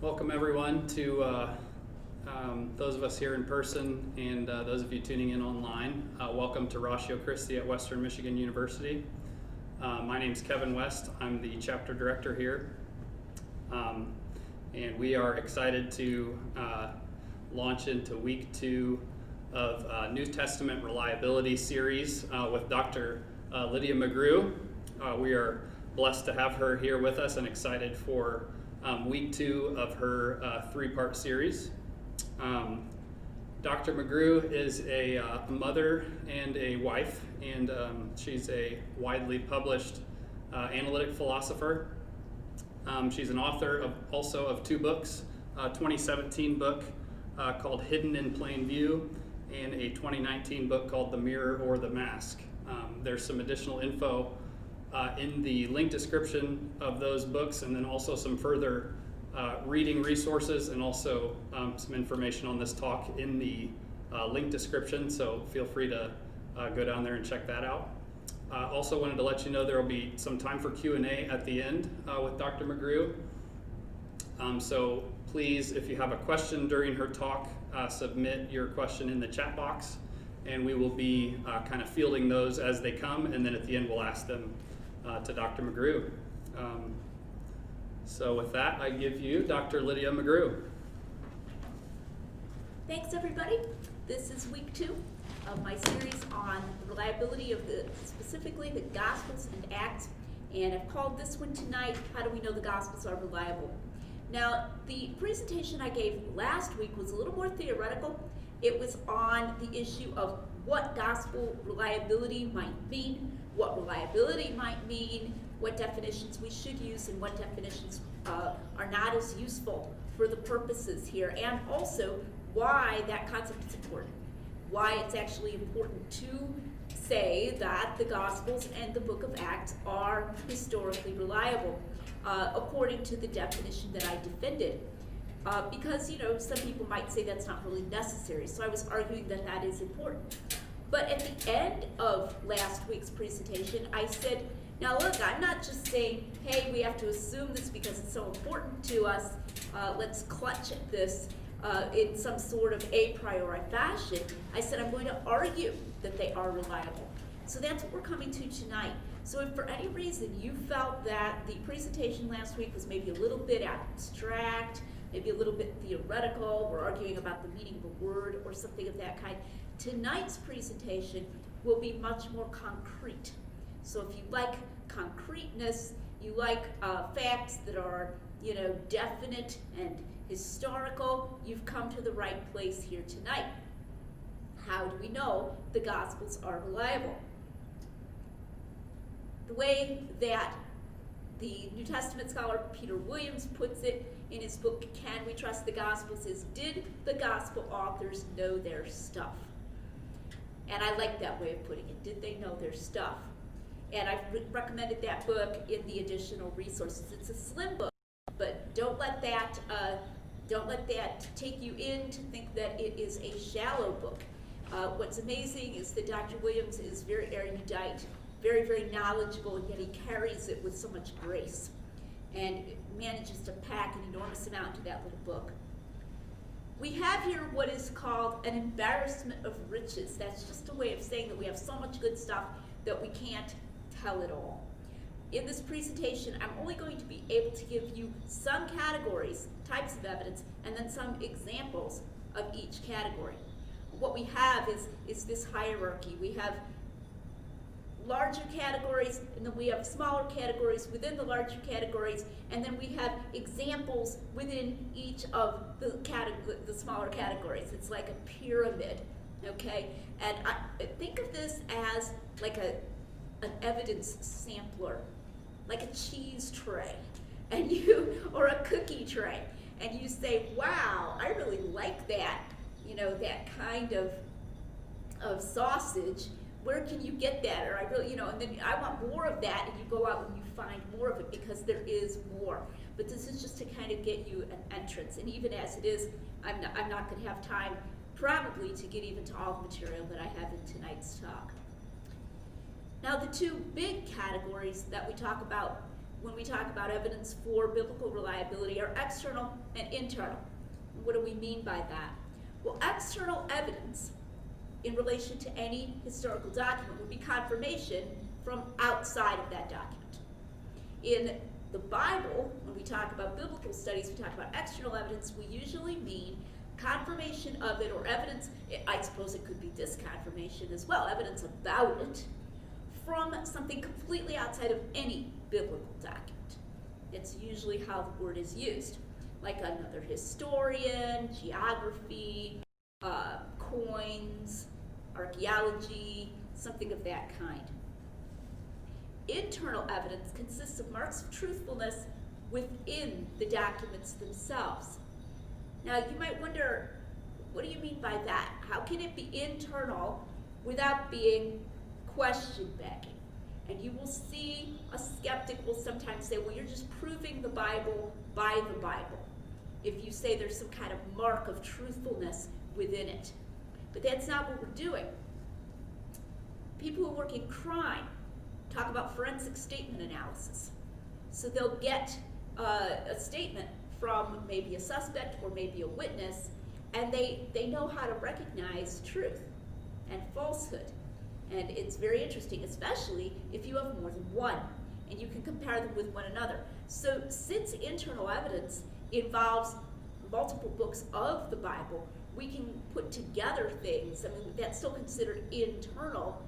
Welcome everyone to those of us here in person and those of you tuning in online. Welcome to Ratio Christi at Western Michigan University. My name is Kevin West. I'm the chapter director here. And we are excited to launch into week 2 of New Testament Reliability series with Dr. Lydia McGrew. We are blessed to have her here with us and excited for week 2 of her 3-part series. Dr. McGrew is a mother and a wife, and she's a widely published analytic philosopher. She's an author also of 2 books, a 2017 book called Hidden in Plain View, and a 2019 book called The Mirror or the Mask. There's some additional info in the link description of those books, and then also some further reading resources, and also some information on this talk in the link description, so feel free to go down there and check that out. Also wanted to let you know there will be some time for Q&A at the end with Dr. McGrew. So please, if you have a question during her talk, submit your question in the chat box, and we will be kind of fielding those as they come, and then at the end we'll ask them to Dr. McGrew. So with that, I give you Dr. Lydia McGrew. Thanks, everybody. This is week 2 of my series on the reliability of specifically the Gospels and Acts, and I've called this one tonight, How Do We Know the Gospels Are Reliable? Now, the presentation I gave last week was a little more theoretical. It was on the issue of what gospel reliability might mean, what reliability might mean, what definitions we should use, and what definitions are not as useful for the purposes here, and also why that concept is important, why it's actually important to say that the Gospels and the book of Acts are historically reliable, according to the definition that I defended. Because, some people might say that's not really necessary, so I was arguing that that is important. But at the end of last week's presentation, I said, now look, I'm not just saying, hey, we have to assume this because it's so important to us, let's clutch at this in some sort of a priori fashion. I said I'm going to argue that they are reliable. So that's what we're coming to tonight. So if for any reason you felt that the presentation last week was maybe a little bit abstract, maybe a little bit theoretical, we're arguing about the meaning of a word or something of that kind, tonight's presentation will be much more concrete. So if you like concreteness, you like facts that are, definite and historical, you've come to the right place here tonight. How do we know the Gospels are reliable? The way that the New Testament scholar Peter Williams puts it in his book, Can We Trust the Gospels, is, did the Gospel authors know their stuff? And I like that way of putting it. Did they know their stuff? And I've recommended that book in the additional resources. It's a slim book, but don't let that take you in to think that it is a shallow book. What's amazing is that Dr. Williams is very erudite, very, very knowledgeable, and yet he carries it with so much grace and manages to pack an enormous amount into that little book. We have here what is called an embarrassment of riches. That's just a way of saying that we have so much good stuff that we can't tell it all. In this presentation, I'm only going to be able to give you some categories, types of evidence, and then some examples of each category. What we have is this hierarchy. We have larger categories, and then we have smaller categories within the larger categories, and then we have examples within each of the smaller categories. It's like a pyramid, okay? And I think of this as like an evidence sampler, like a cheese tray, or a cookie tray, and you say, wow, I really like that, that kind of sausage. Where can you get that? Or I really, and then I want more of that, and you go out and you find more of it because there is more. But this is just to kind of get you an entrance. And even as it is, I'm not going to have time probably to get even to all the material that I have in tonight's talk. Now, the 2 big categories that we talk about when we talk about evidence for biblical reliability are external and internal. What do we mean by that? Well, external evidence in relation to any historical document would be confirmation from outside of that document. In the Bible, when we talk about biblical studies, we talk about external evidence, we usually mean confirmation of it, or evidence, I suppose it could be disconfirmation as well, evidence about it, from something completely outside of any biblical document. It's usually how the word is used, like another historian, geography, coins, archaeology, something of that kind. Internal evidence consists of marks of truthfulness within the documents themselves. Now, you might wonder, what do you mean by that? How can it be internal without being question-begging? And you will see a skeptic will sometimes say, well, you're just proving the Bible by the Bible, if you say there's some kind of mark of truthfulness within it. But that's not what we're doing. People who work in crime talk about forensic statement analysis. So they'll get a statement from maybe a suspect or maybe a witness, and they know how to recognize truth and falsehood. And it's very interesting, especially if you have more than one, and you can compare them with one another. So since internal evidence involves multiple books of the Bible, we can put together things. I mean, that's still considered internal,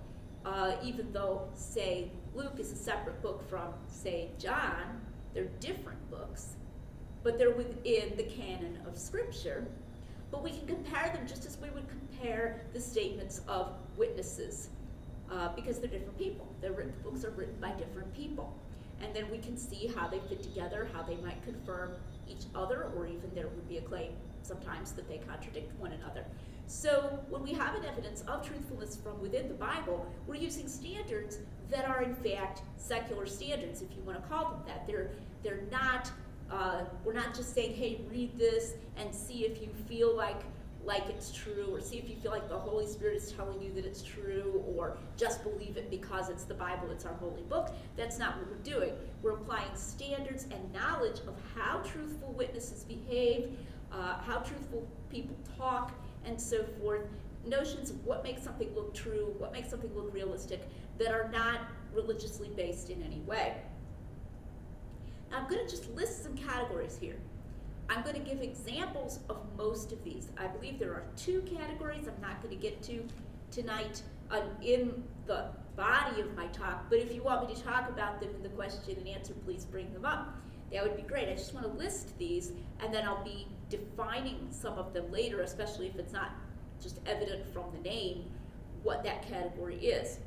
even though, say, Luke is a separate book from, say, John. They're different books, but they're within the canon of Scripture. But we can compare them just as we would compare the statements of witnesses, because they're different people. The books are written by different people. And then we can see how they fit together, how they might confirm each other, or even there would be a claim sometimes that they contradict one another. So when we have an evidence of truthfulness from within the Bible, we're using standards that are in fact secular standards, if you want to call them that. They're not, we're not just saying, hey, read this and see if you feel like it's true, or see if you feel like the Holy Spirit is telling you that it's true, or just believe it because it's the Bible, it's our holy book. That's not what we're doing. We're applying standards and knowledge of how truthful witnesses behave, how truthful people talk, and so forth. Notions of what makes something look true, what makes something look realistic, that are not religiously based in any way. Now, I'm going to just list some categories here. I'm going to give examples of most of these. I believe there are 2 categories I'm not going to get to tonight in the body of my talk, but if you want me to talk about them in the question and answer, please bring them up. That would be great. I just want to list these, and then I'll be defining some of them later, especially if it's not just evident from the name what that category is.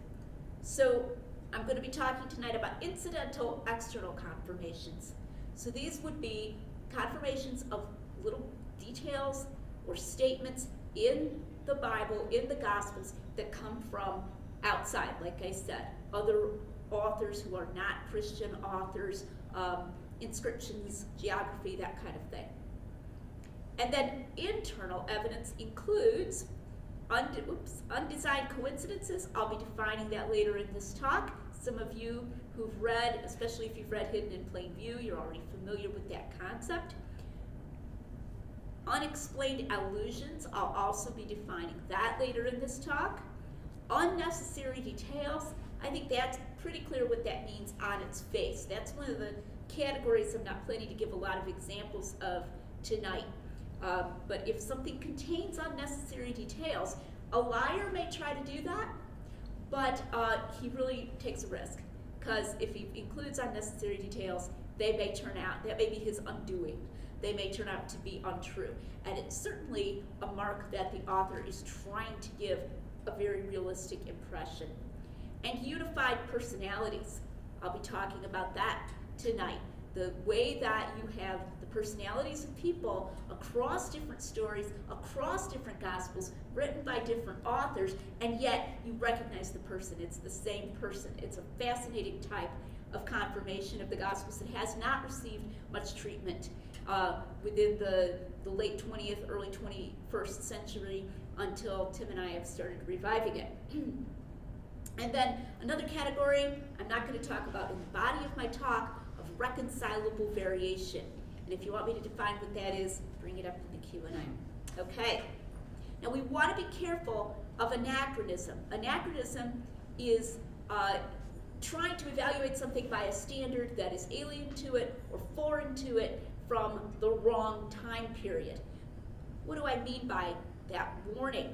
So I'm going to be talking tonight about incidental external confirmations. So these would be confirmations of little details or statements in the Bible, in the Gospels, that come from outside, like I said, other authors who are not Christian authors, inscriptions, geography, that kind of thing. And then internal evidence includes undesigned coincidences. I'll be defining that later in this talk. Some of you who've read, especially if you've read Hidden in Plain View, you're already familiar with that concept. Unexplained allusions, I'll also be defining that later in this talk. Unnecessary details, I think that's pretty clear what that means on its face. That's one of the categories I'm not planning to give a lot of examples of tonight. But if something contains unnecessary details, a liar may try to do that, but he really takes a risk, because if he includes unnecessary details, they may turn out, that may be his undoing. They may turn out to be untrue. And it's certainly a mark that the author is trying to give a very realistic impression. And unified personalities, I'll be talking about that tonight. The way that you have the personalities of people across different stories, across different Gospels, written by different authors, and yet you recognize the person. It's the same person. It's a fascinating type of confirmation of the Gospels that has not received much treatment within the late 20th, early 21st century until Tim and I have started reviving it. And then another category I'm not going to talk about in the body of my talk of irreconcilable variation. And if you want me to define what that is, bring it up in the Q&A. Okay. Now we want to be careful of anachronism. Anachronism is trying to evaluate something by a standard that is alien to it or foreign to it from the wrong time period. What do I mean by that warning?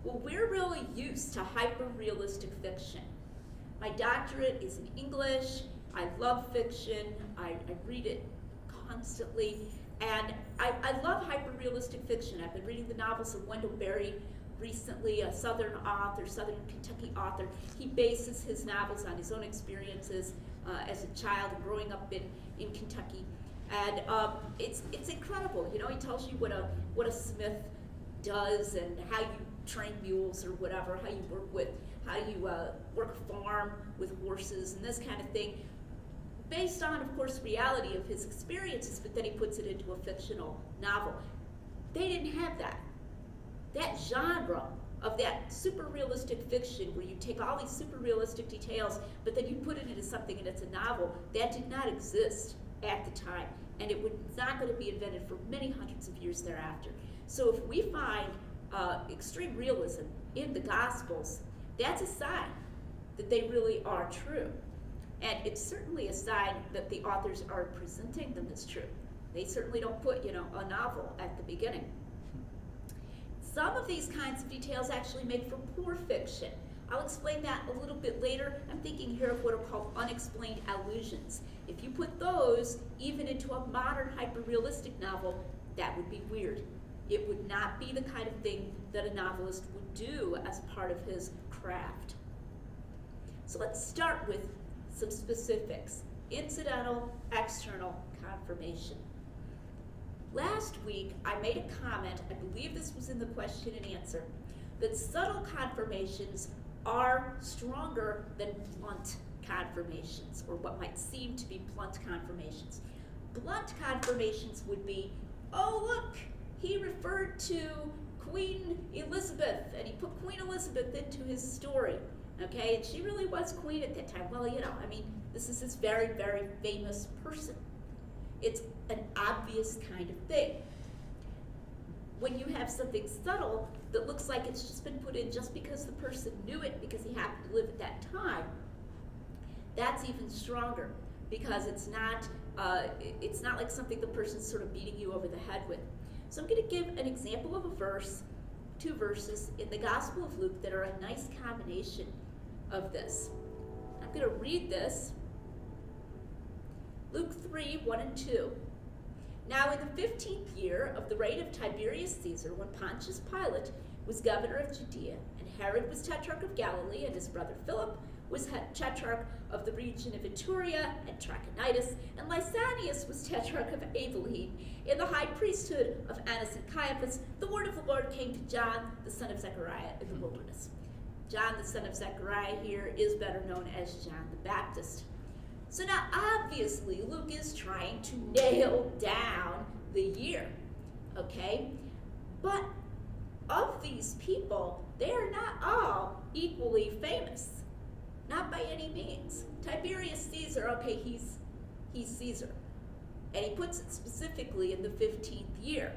Well, we're really used to hyper-realistic fiction. My doctorate is in English. I love fiction. I read it constantly. And I love hyper-realistic fiction. I've been reading the novels of Wendell Berry recently, a Southern Kentucky author. He bases his novels on his own experiences as a child growing up in Kentucky. And it's incredible. You know, he tells you what a smith does and how you train mules or whatever, how you work a farm with horses and this kind of thing, based on, of course, reality of his experiences, but then he puts it into a fictional novel. They didn't have that. That genre of that super realistic fiction where you take all these super realistic details, but then you put it into something and it's a novel, that did not exist at the time, and it was not going to be invented for many hundreds of years thereafter. So if we find extreme realism in the Gospels, that's a sign that they really are true. And it's certainly a sign that the authors are presenting them as true. They certainly don't put, a novel at the beginning. Some of these kinds of details actually make for poor fiction. I'll explain that a little bit later. I'm thinking here of what are called unexplained allusions. If you put those even into a modern hyper-realistic novel, that would be weird. It would not be the kind of thing that a novelist would do as part of his craft. So let's start with some specifics. Incidental, external confirmation. Last week, I made a comment, I believe this was in the question and answer, that subtle confirmations are stronger than blunt confirmations, or what might seem to be blunt confirmations. Blunt confirmations would be, oh look, he referred to Queen Elizabeth, and he put Queen Elizabeth into his story, okay? And she really was queen at that time. Well, this is this very, very famous person. It's an obvious kind of thing. When you have something subtle that looks like it's just been put in just because the person knew it, because he happened to live at that time, that's even stronger, because it's not like something the person's sort of beating you over the head with. So I'm going to give an example of a verse, 2 verses in the Gospel of Luke that are a nice combination of this. I'm going to read this. Luke 3, 1 and 2. Now in the 15th year of the reign of Tiberius Caesar, when Pontius Pilate was governor of Judea, and Herod was tetrarch of Galilee, and his brother Philip was tetrarch of the region of Iturea and Trachonitis, and Lysanias was tetrarch of Abilene, in the high priesthood of Annas and Caiaphas, the word of the Lord came to John, the son of Zechariah, in the wilderness. John, the son of Zechariah, here is better known as John the Baptist. So now, obviously, Luke is trying to nail down the year, okay? But of these people, they are not all equally famous. Not by any means. Tiberius Caesar, okay, he's Caesar. And he puts it specifically in the 15th year.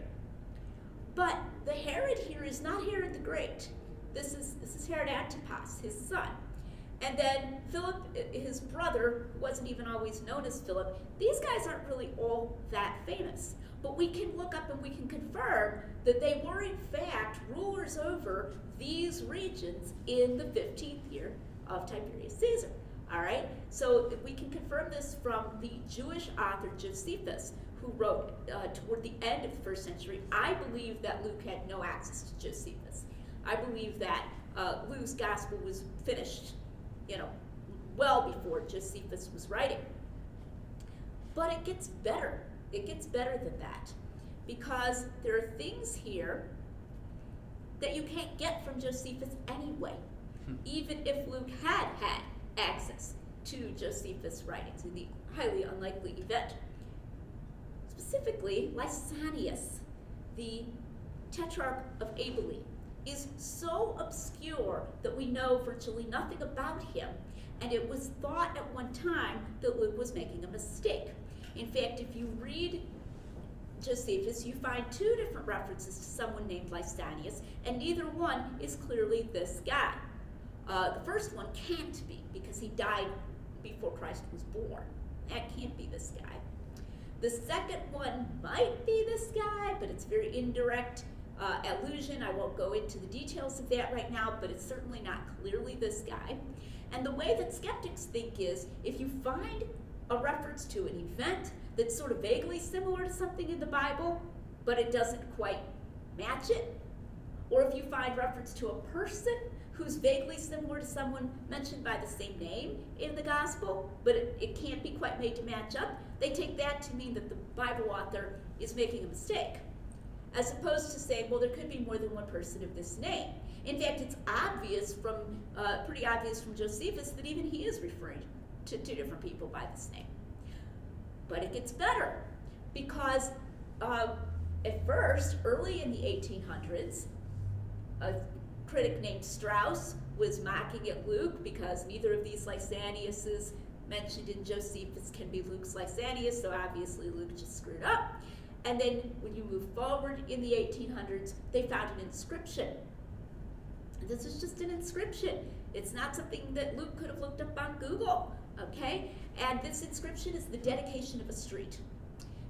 But the Herod here is not Herod the Great. This is Herod Antipas, his son. And then Philip, his brother, who wasn't even always known as Philip. These guys aren't really all that famous. But we can look up and we can confirm that they were in fact rulers over these regions in the 15th year of Tiberius Caesar. All right? So we can confirm this from the Jewish author Josephus, who wrote toward the end of the 1st century. I believe that Luke had no access to Josephus. I believe that Luke's gospel was finished, well before Josephus was writing. But it gets better. It gets better than that, because there are things here that you can't get from Josephus anyway, even if Luke had access to Josephus' writings in the highly unlikely event. Specifically, Lysanias, the tetrarch of Abilene, is so obscure that we know virtually nothing about him. And it was thought at one time that Luke was making a mistake. In fact, if you read Josephus, you find two different references to someone named Lysanias, and neither one is clearly this guy. The first one can't be, because he died before Christ was born. That can't be this guy. The second one might be this guy, but it's very indirect allusion. I won't go into the details of that right now, but it's certainly not clearly this guy. And the way that skeptics think is, if you find a reference to an event that's sort of vaguely similar to something in the Bible, but it doesn't quite match it, or if you find reference to a person who's vaguely similar to someone mentioned by the same name in the gospel, but it can't be quite made to match up, they take that to mean that the Bible author is making a mistake, as opposed to saying, well, there could be more than one person of this name. In fact, it's obvious pretty obvious from Josephus that even he is referring to two different people by this name. But it gets better, because at first, early in the 1800s, a critic named Strauss was mocking at Luke because neither of these Lysaniases mentioned in Josephus can be Luke's Lysanias, so obviously Luke just screwed up. And then when you move forward in the 1800s, they found an inscription. This is just an inscription. It's not something that Luke could have looked up on Google, okay? And this inscription is the dedication of a street.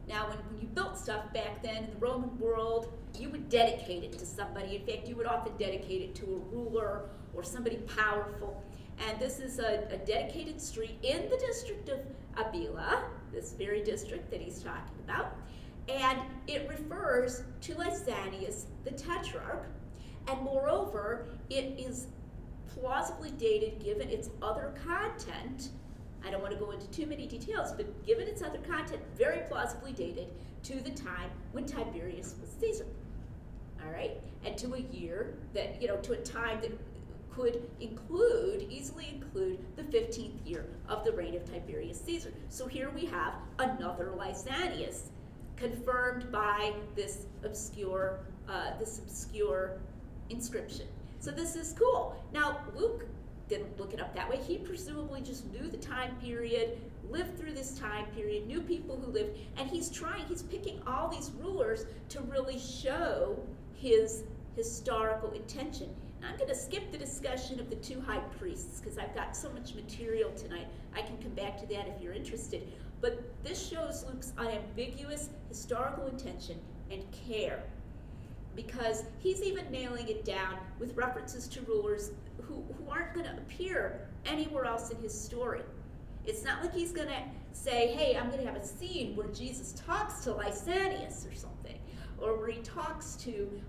Now, when you built stuff back then in the Roman world, you would dedicate it to somebody. In fact, you would often dedicate it to a ruler or somebody powerful. And this is a dedicated street in the district of Abila, this very district that he's talking about. And it refers to Lysanias, the tetrarch. And moreover, it is plausibly dated, given its other content. I don't want to go into too many details, but given its other content, very plausibly dated to the time when Tiberius was Caesar. All right? And to a year that, to a time that could easily include the 15th year of the reign of Tiberius Caesar. So here we have another Lysanias, confirmed by this obscure inscription. So this is cool. Now, Luke didn't look it up that way. He presumably just knew the time period, lived through this time period, knew people who lived, and he's picking all these rulers to really show his historical intention. And I'm going to skip the discussion of the two high priests because I've got so much material tonight. I can come back to that if you're interested. But this shows Luke's unambiguous historical intention and care, because he's even nailing it down with references to rulers who aren't going to appear anywhere else in his story. It's not like he's going to say, hey, I'm going to have a scene where Jesus talks to Lysanias or something, or where he talks to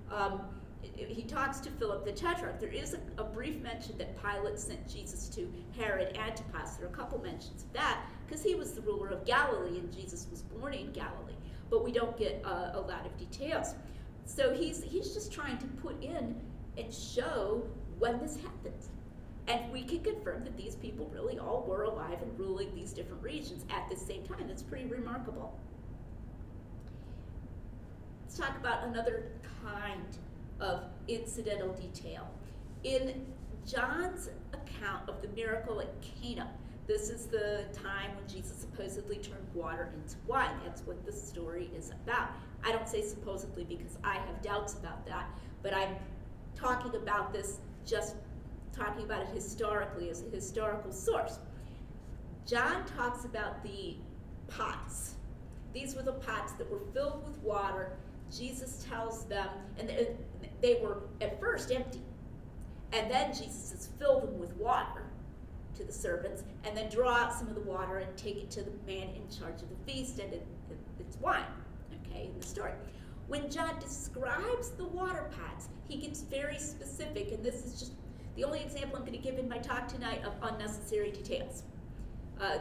Philip the Tetrarch. There is a brief mention that Pilate sent Jesus to Herod Antipas. There are a couple mentions of that, because he was the ruler of Galilee and Jesus was born in Galilee. But we don't get a lot of details. So he's just trying to put in and show when this happened. And we can confirm that these people really all were alive and ruling these different regions at the same time. That's pretty remarkable. Let's talk about another kind of incidental detail. In John's account of the miracle at Cana, this is the time when Jesus supposedly turned water into wine. That's what the story is about. I don't say supposedly because I have doubts about that, but I'm talking about this, just talking about it historically as a historical source. John talks about the pots. These were the pots that were filled with water. Jesus tells them, and they were at first empty, and then Jesus says, fill them with water to the servants, and then draw out some of the water and take it to the man in charge of the feast, and it's wine, okay, in the story. When John describes the water pots, he gets very specific, and this is just the only example I'm going to give in my talk tonight of unnecessary details.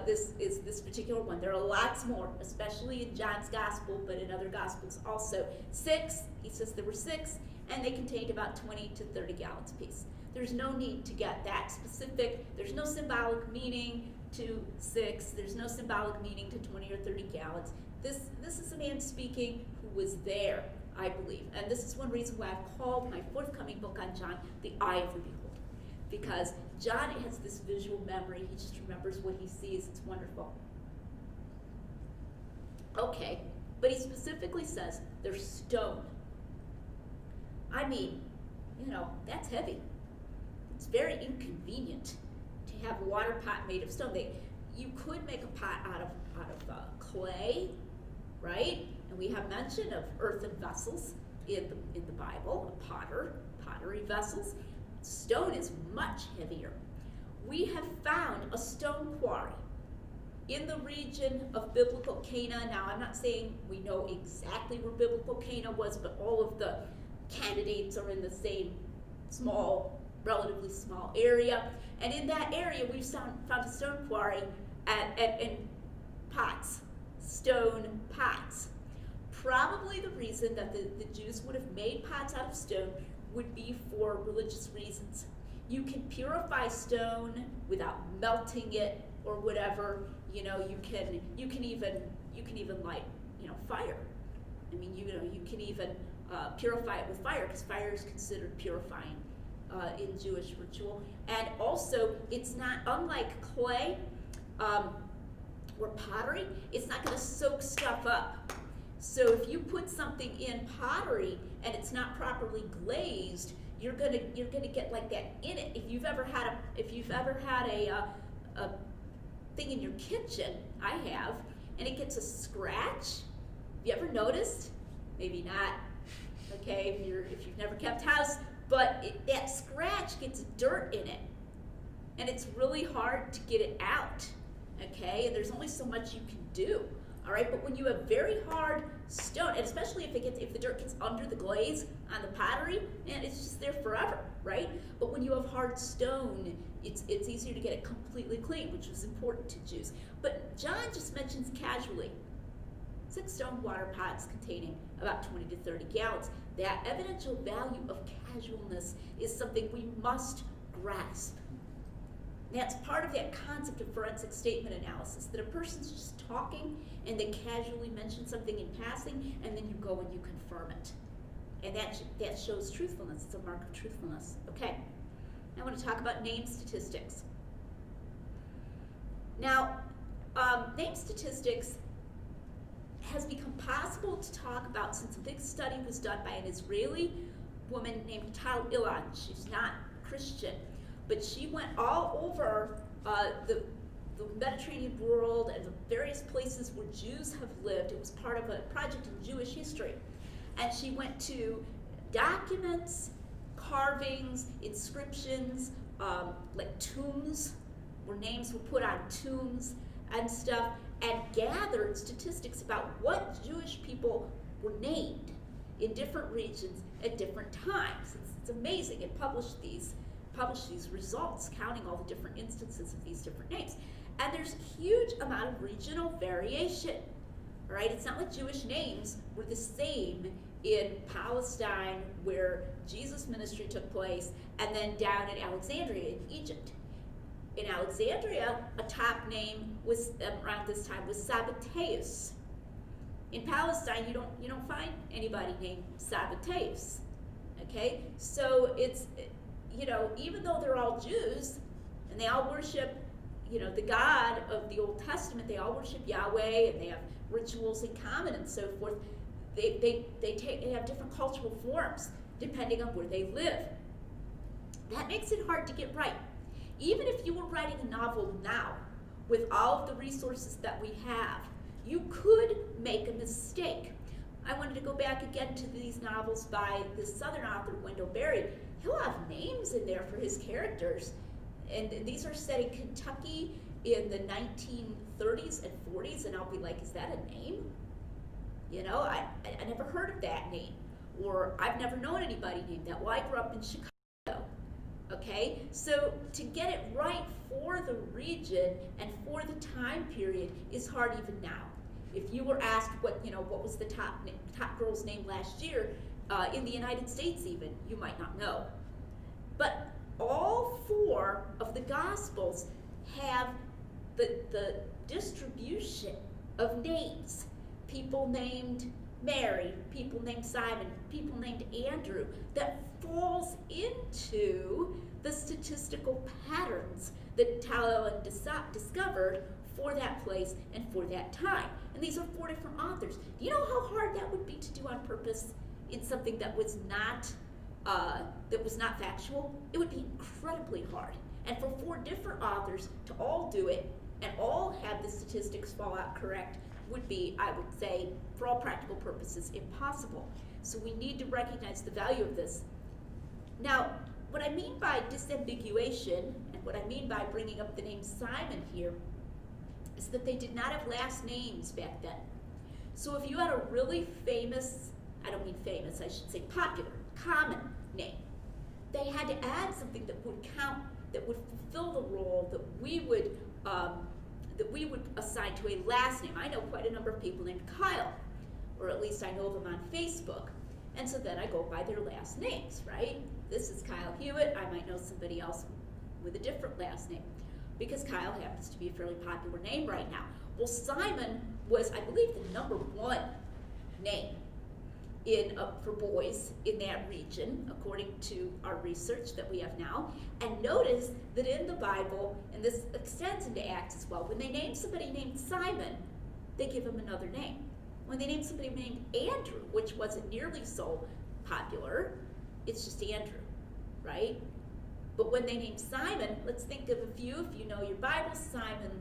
This is this particular one. There are lots more, especially in John's gospel, but in other gospels also. 6, he says there were 6, and they contained about 20 to 30 gallons apiece. There's no need to get that specific. There's no symbolic meaning to 6. There's no symbolic meaning to 20 or 30 gallons. This is a man speaking who was there, I believe. And this is one reason why I've called my forthcoming book on John, The Eye of the Beholder. Because John has this visual memory. He just remembers what he sees. It's wonderful. Okay, but he specifically says they're stone. I mean, that's heavy. It's very inconvenient to have a water pot made of stone. You could make a pot out of clay, right? And we have mention of earthen vessels in the Bible, pottery vessels. Stone is much heavier. We have found a stone quarry in the region of biblical Cana. Now, I'm not saying we know exactly where biblical Cana was, but all of the candidates are in the same relatively small area. And in that area, we've found a stone quarry and pots, stone pots. Probably the reason that the Jews would have made pots out of stone would be for religious reasons. You can purify stone without melting it or whatever. You can even light fire. I mean, you can even purify it with fire, because fire is considered purifying in Jewish ritual. And also, it's not unlike clay or pottery. It's not going to soak stuff up. So if you put something in pottery and it's not properly glazed, you're gonna get like that in it. If you've ever had a thing in your kitchen, I have, and it gets a scratch. Have you ever noticed? Maybe not. Okay, if you've never kept house, but that scratch gets dirt in it, and it's really hard to get it out. Okay, and there's only so much you can do. All right, but when you have very hard stone, and especially if the dirt gets under the glaze on the pottery, and it's just there forever, right? But when you have hard stone, it's easier to get it completely clean, which was important to Jews. But John just mentions casually 6 stone water pots containing about 20 to 30 gallons. That evidential value of casualness is something we must grasp. That's part of that concept of forensic statement analysis, that a person's just talking and they casually mention something in passing, and then you go and you confirm it. And that shows truthfulness. It's a mark of truthfulness. Okay, I want to talk about name statistics. Now, name statistics has become possible to talk about since a big study was done by an Israeli woman named Tal Ilan. She's not Christian, but she went all over the Mediterranean world and the various places where Jews have lived. It was part of a project in Jewish history. And she went to documents, carvings, inscriptions, like tombs, where names were put on tombs and stuff, and gathered statistics about what Jewish people were named in different regions at different times. It's amazing. It published these results, counting all the different instances of these different names. And there's a huge amount of regional variation, all right? It's not like Jewish names were the same in Palestine, where Jesus' ministry took place, and then down in Alexandria in Egypt. In Alexandria, a top name was around this time was Sabbateus. In Palestine, you don't find anybody named Sabbateus. Okay, so it's even though they're all Jews and they all worship the God of the Old Testament, they all worship Yahweh and they have rituals in common and so forth. They have different cultural forms depending on where they live. That makes it hard to get right. Even if you were writing a novel now, with all of the resources that we have, you could make a mistake. I wanted to go back again to these novels by this Southern author, Wendell Berry. He'll have names in there for his characters, and these are set in Kentucky in the 1930s and 40s, and I'll be like, is that a name? I never heard of that name, or I've never known anybody named that. Well, I grew up in Chicago. Okay, so to get it right for the region and for the time period is hard even now. If you were asked what was the top girl's name last year in the United States, even you might not know. But all 4 of the Gospels have the distribution of names. People named Mary, people named Simon, people named Andrew, that falls into the statistical patterns that Talon discovered for that place and for that time. And these are 4 different authors. Do you know how hard that would be to do on purpose in something that was not factual? It would be incredibly hard. And for 4 different authors to all do it and all have the statistics fall out correct would be, I would say, for all practical purposes, impossible. So we need to recognize the value of this. Now, what I mean by disambiguation, and what I mean by bringing up the name Simon here, is that they did not have last names back then. So if you had a really famous, I don't mean famous, I should say popular, common name, they had to add something that would count, that would fulfill the role that we would assign to a last name. I know quite a number of people named Kyle, or at least I know them on Facebook. And so then I go by their last names, right? This is Kyle Hewitt. I might know somebody else with a different last name, because Kyle happens to be a fairly popular name right now. Well, Simon was, I believe, the number 1 name for boys in that region, according to our research that we have now. And notice that in the Bible, and this extends into Acts as well, when they name somebody named Simon, they give him another name. When they name somebody named Andrew, which wasn't nearly so popular, it's just Andrew, right? But when they name Simon, let's think of a few, if you know your Bible: Simon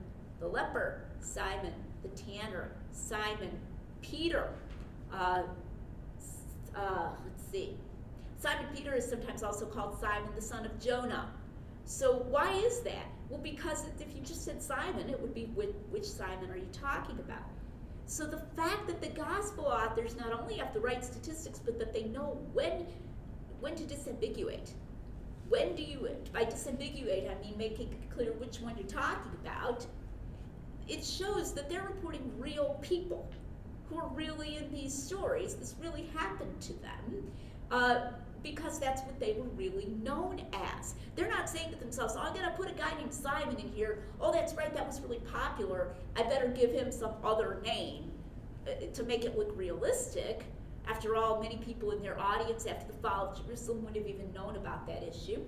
the leper, Simon the tanner, Simon Peter. Let's see. Simon Peter is sometimes also called Simon the son of Jonah. So why is that? Well, because if you just said Simon, it would be which Simon are you talking about? So the fact that the gospel authors not only have the right statistics, but that they know when to disambiguate. When do you, by disambiguate, I mean making it clear which one you're talking about. It shows that they're reporting real people who are really in these stories. This really happened to them because that's what they were really known as. They're not saying to themselves, oh, I'm going to put a guy named Simon in here. Oh, that's right, that was really popular. I better give him some other name to make it look realistic. After all, many people in their audience after the fall of Jerusalem wouldn't have even known about that issue.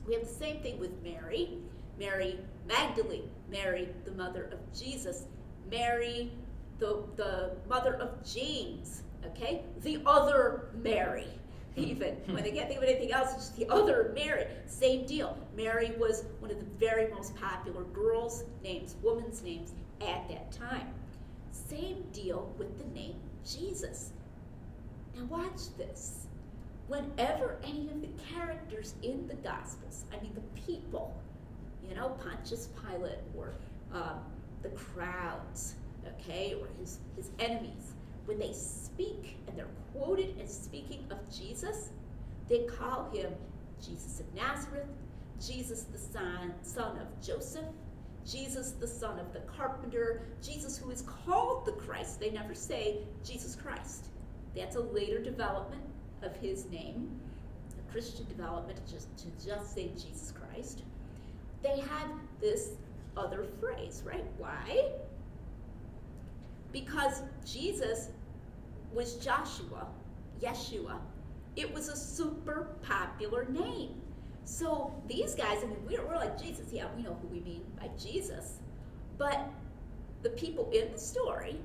We have the same thing with Mary. Mary Magdalene, Mary, the mother of Jesus, Mary, the mother of James, okay? The other Mary, even. When they can't think of anything else, it's just the other Mary. Same deal. Mary was one of the very most popular girls' names, women's names at that time. Same deal with the name Jesus. Now watch this. Whenever any of the characters in the Gospels, I mean the people, you know, Pontius Pilate or the crowds, okay, or his enemies, when they speak and they're quoted as speaking of Jesus, they call him Jesus of Nazareth, Jesus the son of Joseph, Jesus the son of the carpenter, Jesus who is called the Christ. They never say Jesus Christ. That's a later development of his name, a Christian development to just say Jesus Christ. They have this other phrase, right? Why? Because Jesus was Yeshua. It was a super popular name. So these guys, I mean, we're like Jesus. Yeah, we know who we mean by Jesus. But the people in the story,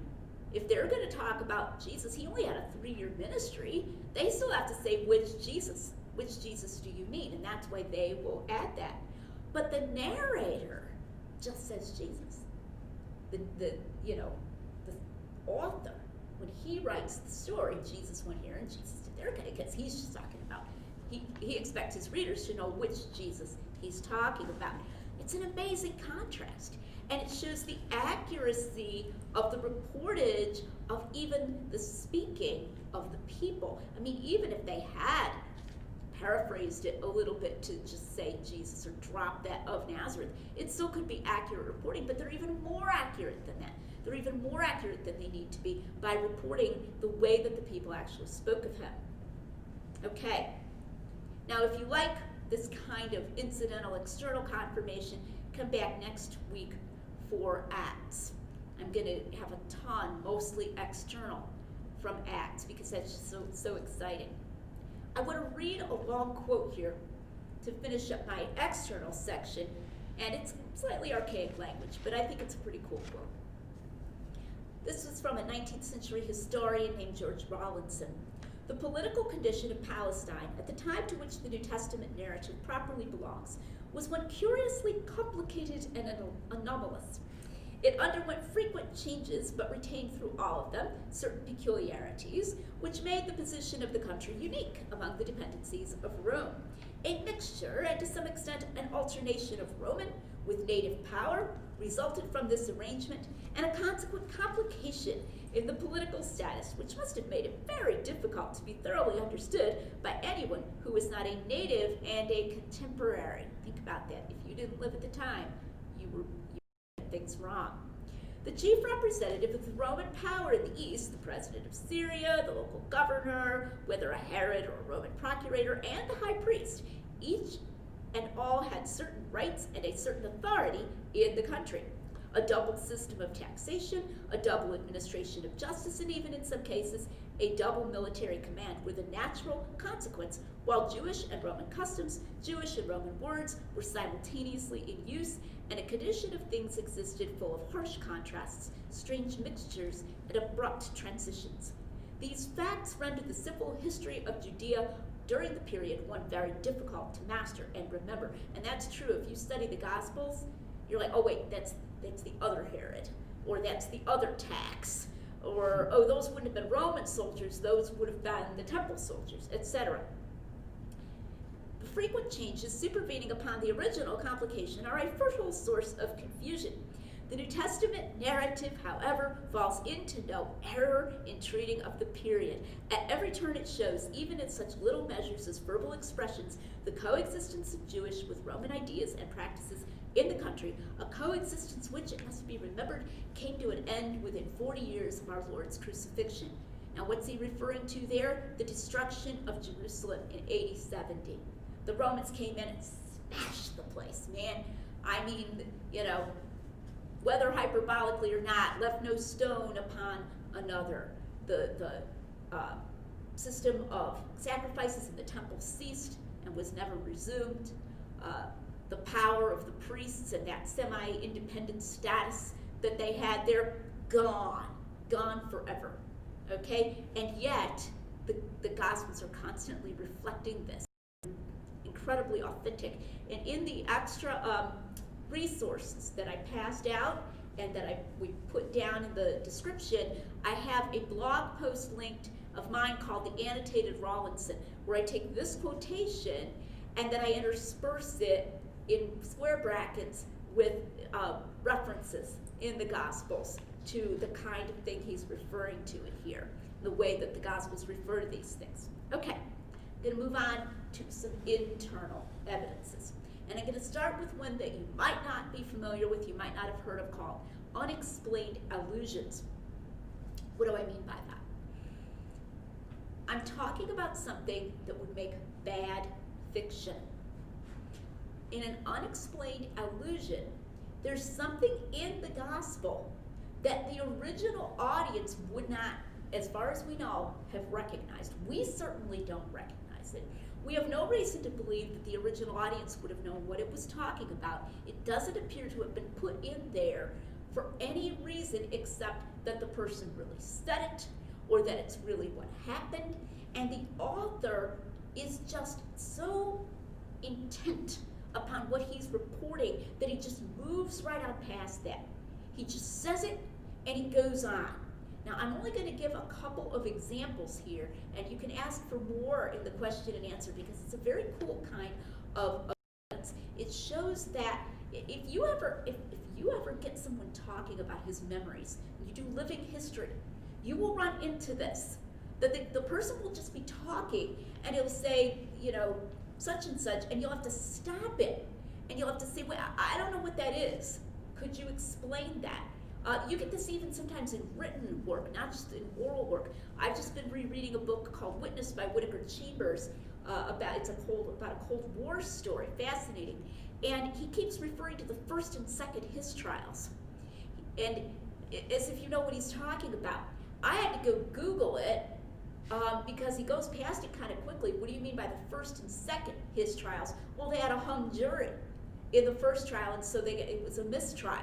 if they're going to talk about Jesus, he only had a 3-year ministry. They still have to say which Jesus do you mean? And that's why they will add that. But the narrator just says Jesus. The author, when he writes the story, Jesus went here and Jesus did there, okay, because he's just talking about, he expects his readers to know which Jesus he's talking about. It's an amazing contrast, and it shows the accuracy of the reportage of even the speaking of the people. I mean, even if they had paraphrased it a little bit to just say Jesus or drop that of Nazareth, it still could be accurate reporting, but they're even more accurate than that. They're even more accurate than they need to be by reporting the way that the people actually spoke of him. Okay, now if you like this kind of incidental external confirmation, come back next week for Acts. I'm going to have a ton, mostly external, from Acts because that's just so exciting. I want to read a long quote here to finish up my external section, and it's slightly archaic language, but I think it's a pretty cool quote. This was from a 19th century historian named George Rawlinson. The political condition of Palestine at the time to which the New Testament narrative properly belongs was one curiously complicated and anomalous. It underwent frequent changes, but retained through all of them certain peculiarities, which made the position of the country unique among the dependencies of Rome. A mixture, and to some extent an alternation of Roman with native power, resulted from this arrangement, and a consequent complication in the political status, which must have made it very difficult to be thoroughly understood by anyone who was not a native and a contemporary. Think about that. If you didn't live at the time, you were doing things wrong. The chief representative of the Roman power in the east, the president of Syria, the local governor, whether a Herod or a Roman procurator, and the high priest, each and all had certain rights and a certain authority in the country. A double system of taxation, a double administration of justice, and even in some cases, a double military command were the natural consequence, while Jewish and Roman customs, Jewish and Roman words were simultaneously in use, and a condition of things existed full of harsh contrasts, strange mixtures, and abrupt transitions. These facts render the civil history of Judea during the period one very difficult to master and remember. And that's true. If you study the Gospels, you're like, oh wait, that's the other Herod, or that's the other tax, or oh, those wouldn't have been Roman soldiers, those would have been the temple soldiers, etc. The frequent changes supervening upon the original complication are a fertile source of confusion. The New Testament narrative, however, falls into no error in treating of the period. At every turn it shows, even in such little measures as verbal expressions, the coexistence of Jewish with Roman ideas and practices in the country, a coexistence which, it must be remembered, came to an end within 40 years of our Lord's crucifixion. Now what's he referring to there? The destruction of Jerusalem in AD 70. The Romans came in and smashed the place, man. I mean, whether hyperbolically or not, left no stone upon another. The system of sacrifices in the temple ceased and was never resumed. The power of the priests and that semi-independent status that they had, they're gone forever, okay? And yet, the Gospels are constantly reflecting this. Incredibly authentic. And in the extra resources that I passed out and that we put down in the description, I have a blog post linked of mine called The Annotated Rawlinson, where I take this quotation and then I intersperse it in square brackets with references in the Gospels to the kind of thing he's referring to in here, the way that the Gospels refer to these things. Okay, I'm going to move on to some internal evidences. And I'm going to start with one that you might not be familiar with, you might not have heard of, called unexplained allusions. What do I mean by that? I'm talking about something that would make bad fiction. In an unexplained allusion, there's something in the gospel that the original audience would not, as far as we know, have recognized. We certainly don't recognize it. We have no reason to believe that the original audience would have known what it was talking about. It doesn't appear to have been put in there for any reason except that the person really said it, or that it's really what happened, and the author is just so intent upon what he's reporting that he just moves right on past that. He just says it and he goes on. Now I'm only going to give a couple of examples here, and you can ask for more in the question and answer because it's a very cool kind of evidence. It shows that if you ever get someone talking about his memories, you do living history, you will run into this. That the person will just be talking and he'll say, such and such, and you'll have to stop it. And you'll have to say, well, I don't know what that is. Could you explain that? You get this even sometimes in written work, not just in oral work. I've just been rereading a book called Witness by Whittaker Chambers about a Cold War story, fascinating. And he keeps referring to the first and second His trials. And as if you know what he's talking about. I had to go Google it because he goes past it kind of quickly. What do you mean by the first and second his trials? Well, they had a hung jury in the first trial, and so it was a mistrial.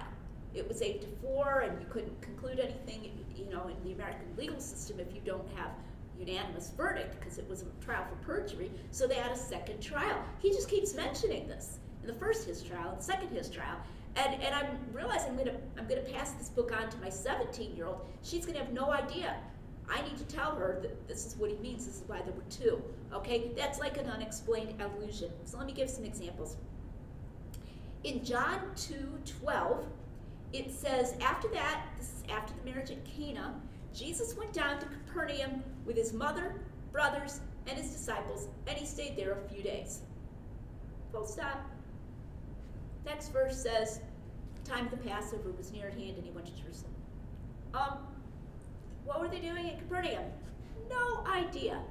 It was 8-4, and you couldn't conclude anything, in the American legal system if you don't have unanimous verdict, because it was a trial for perjury. So they had a second trial. He just keeps mentioning this in the first his trial and second his trial, and I'm realizing I'm gonna pass this book on to my 17-year-old. She's gonna have no idea. I need to tell her that this is what he means. This is why there were two. Okay, that's like an unexplained allusion. So let me give some examples. In John 2:12, it says, after that, this is after the marriage at Cana, Jesus went down to Capernaum with his mother, brothers, and his disciples, and he stayed there a few days. Full stop. Next verse says, the time of the Passover was near at hand, and he went to Jerusalem. What were they doing in Capernaum? No idea.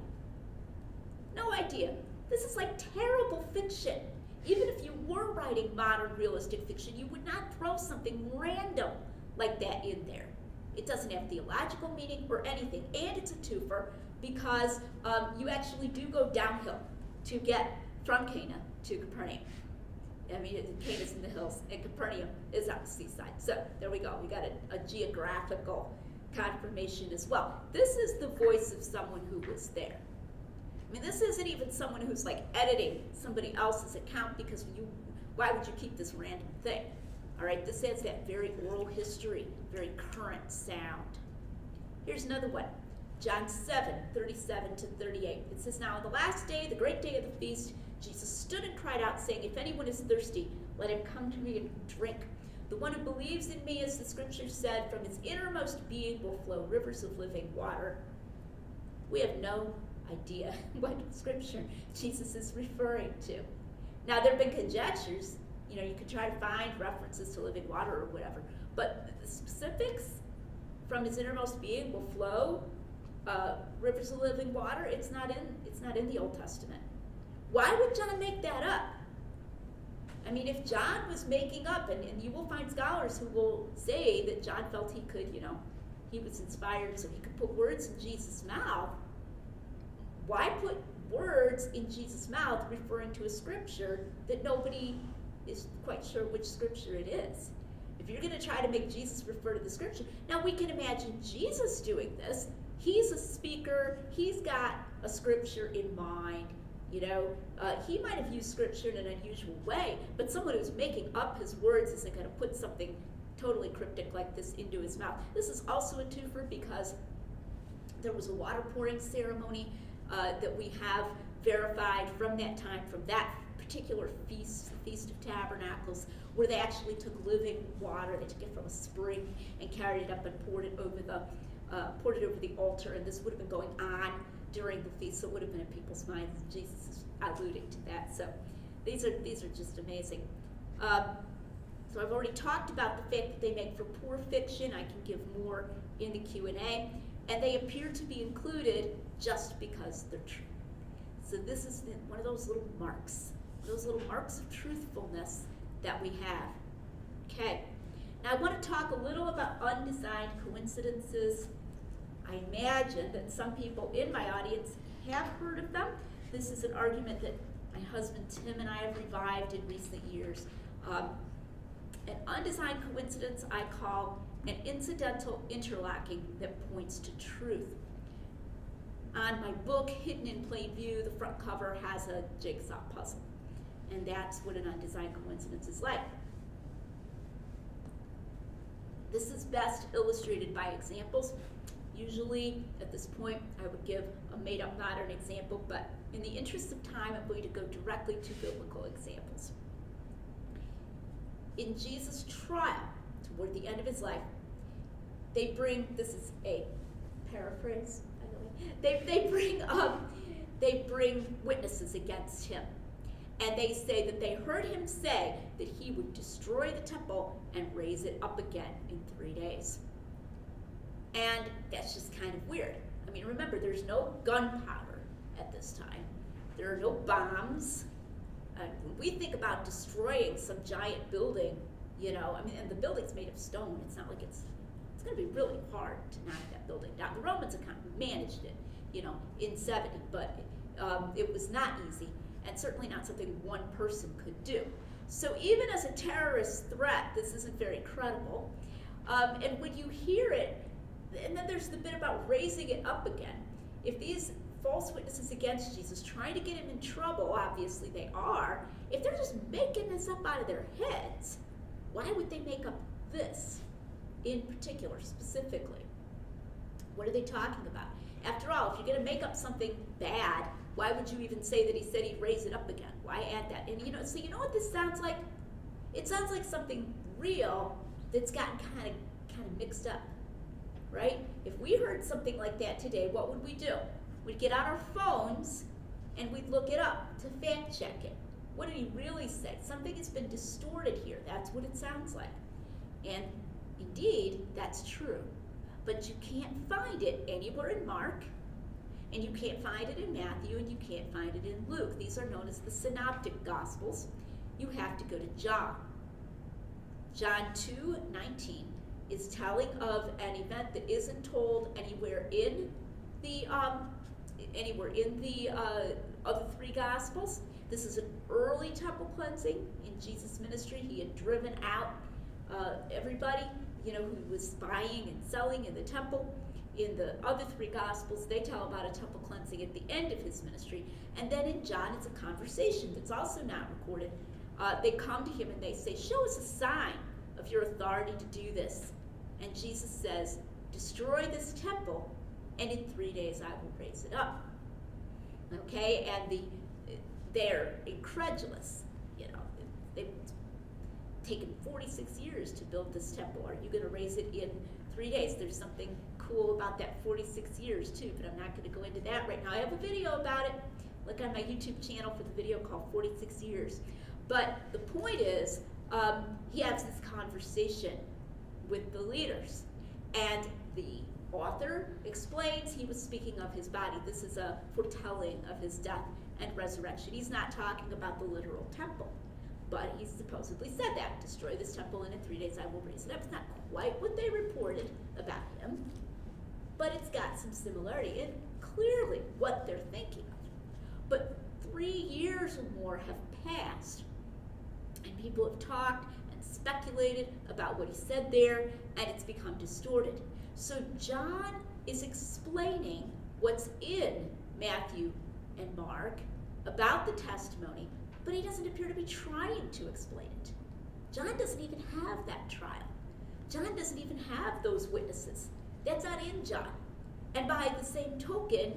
No idea. This is like terrible fiction. Even if you were writing modern realistic fiction, you would not throw something random like that in there. It doesn't have theological meaning or anything, and it's a twofer because you actually do go downhill to get from Cana to Capernaum. I mean, Cana's in the hills, and Capernaum is on the seaside. So there we go. We got a geographical confirmation as well. This is the voice of someone who was there. I mean, this isn't even someone who's like editing somebody else's account, because why would you keep this random thing? All right, this has that very oral history, very current sound. Here's another one, John 7:37-38. It says, now on the last day, the great day of the feast, Jesus stood and cried out, saying, if anyone is thirsty, let him come to me and drink. The one who believes in me, as the scripture said, from his innermost being will flow rivers of living water. We have no idea what scripture Jesus is referring to. Now, there have been conjectures. You could try to find references to living water or whatever, but the specifics, from his innermost being will flow rivers of living water, it's not in the Old Testament. Why would John make that up? I mean, if John was making up, and you will find scholars who will say that John felt he could, he was inspired so he could put words in Jesus' mouth, why put words in Jesus' mouth referring to a scripture that nobody is quite sure which scripture it is? If you're going to try to make Jesus refer to the scripture, now we can imagine Jesus doing this. He's a speaker. He's got a scripture in mind. He might have used scripture in an unusual way, but someone who's making up his words isn't going to put something totally cryptic like this into his mouth. This is also a twofer because there was a water pouring ceremony that we have verified from that time, from that particular feast, the Feast of Tabernacles, where they actually took living water. They took it from a spring and carried it up and poured it over the altar, and this would have been going on during the feast, so it would have been in people's minds. Jesus is alluding to that. So these are just amazing. So I've already talked about the fact that they make for poor fiction. I can give more in the Q&A, and they appear to be included just because they're true. So this is one of those little marks of truthfulness that we have. Okay, now I want to talk a little about undesigned coincidences. I imagine that some people in my audience have heard of them. This is an argument that my husband Tim and I have revived in recent years. An undesigned coincidence I call an incidental interlocking that points to truth. On my book, Hidden in Plain View, the front cover has a jigsaw puzzle, and that's what an undesigned coincidence is like. This is best illustrated by examples. Usually, at this point, I would give a made-up modern example, but in the interest of time, I'm going to go directly to biblical examples. In Jesus' trial, toward the end of his life, they bring, this is a paraphrase, by the way, they bring witnesses against him. And they say that they heard him say that he would destroy the temple and raise it up again in 3 days. And that's just kind of weird. I mean, remember, there's no gunpowder at this time. There are no bombs. When we think about destroying some giant building, and the building's made of stone. It's not like it's it's going to be really hard to knock that building down. The Romans have kind of managed it, in 70, but it was not easy, and certainly not something one person could do. So even as a terrorist threat, this isn't very credible. And when you hear it, and then there's the bit about raising it up again. If these false witnesses against Jesus trying to get him in trouble, obviously they are, if they're just making this up out of their heads, why would they make up this in particular, specifically? What are they talking about? After all, if you're going to make up something bad, why would you even say that he said he'd raise it up again? Why add that? And so you know what this sounds like? It sounds like something real that's gotten kind of mixed up, right? If we heard something like that today, what would we do? We'd get out our phones and we'd look it up to fact check it. What did he really say? Something has been distorted here. That's what it sounds like. And indeed, that's true. But you can't find it anywhere in Mark, and you can't find it in Matthew, and you can't find it in Luke. These are known as the Synoptic Gospels. You have to go to John. John 2:19 is telling of an event that isn't told anywhere in the other three Gospels. This is an early temple cleansing in Jesus' ministry. He had driven out everybody, who was buying and selling in the temple. In the other three Gospels, they tell about a temple cleansing at the end of his ministry. And then in John, it's a conversation that's also not recorded. They come to him and they say, show us a sign of your authority to do this. And Jesus says, destroy this temple, and in 3 days I will raise it up. Okay, and they're incredulous. They've taken 46 years to build this temple. Are you going to raise it in 3 days? There's something cool about that 46 years too, but I'm not going to go into that right now. I have a video about it. Look on my YouTube channel for the video called 46 Years. But the point is, he has this conversation with the leaders, and the author explains he was speaking of his body. This is a foretelling of his death and resurrection. He's not talking about the literal temple, but he supposedly said that. Destroy this temple, and in 3 days I will raise it up. It's not quite what they reported about him, but it's got some similarity, and clearly what they're thinking of. But 3 years or more have passed, and people have talked and speculated about what he said there, and it's become distorted. So John is explaining what's in Matthew and Mark about the testimony, but he doesn't appear to be trying to explain it. John doesn't even have that trial. John doesn't even have those witnesses. That's not in John. And by the same token,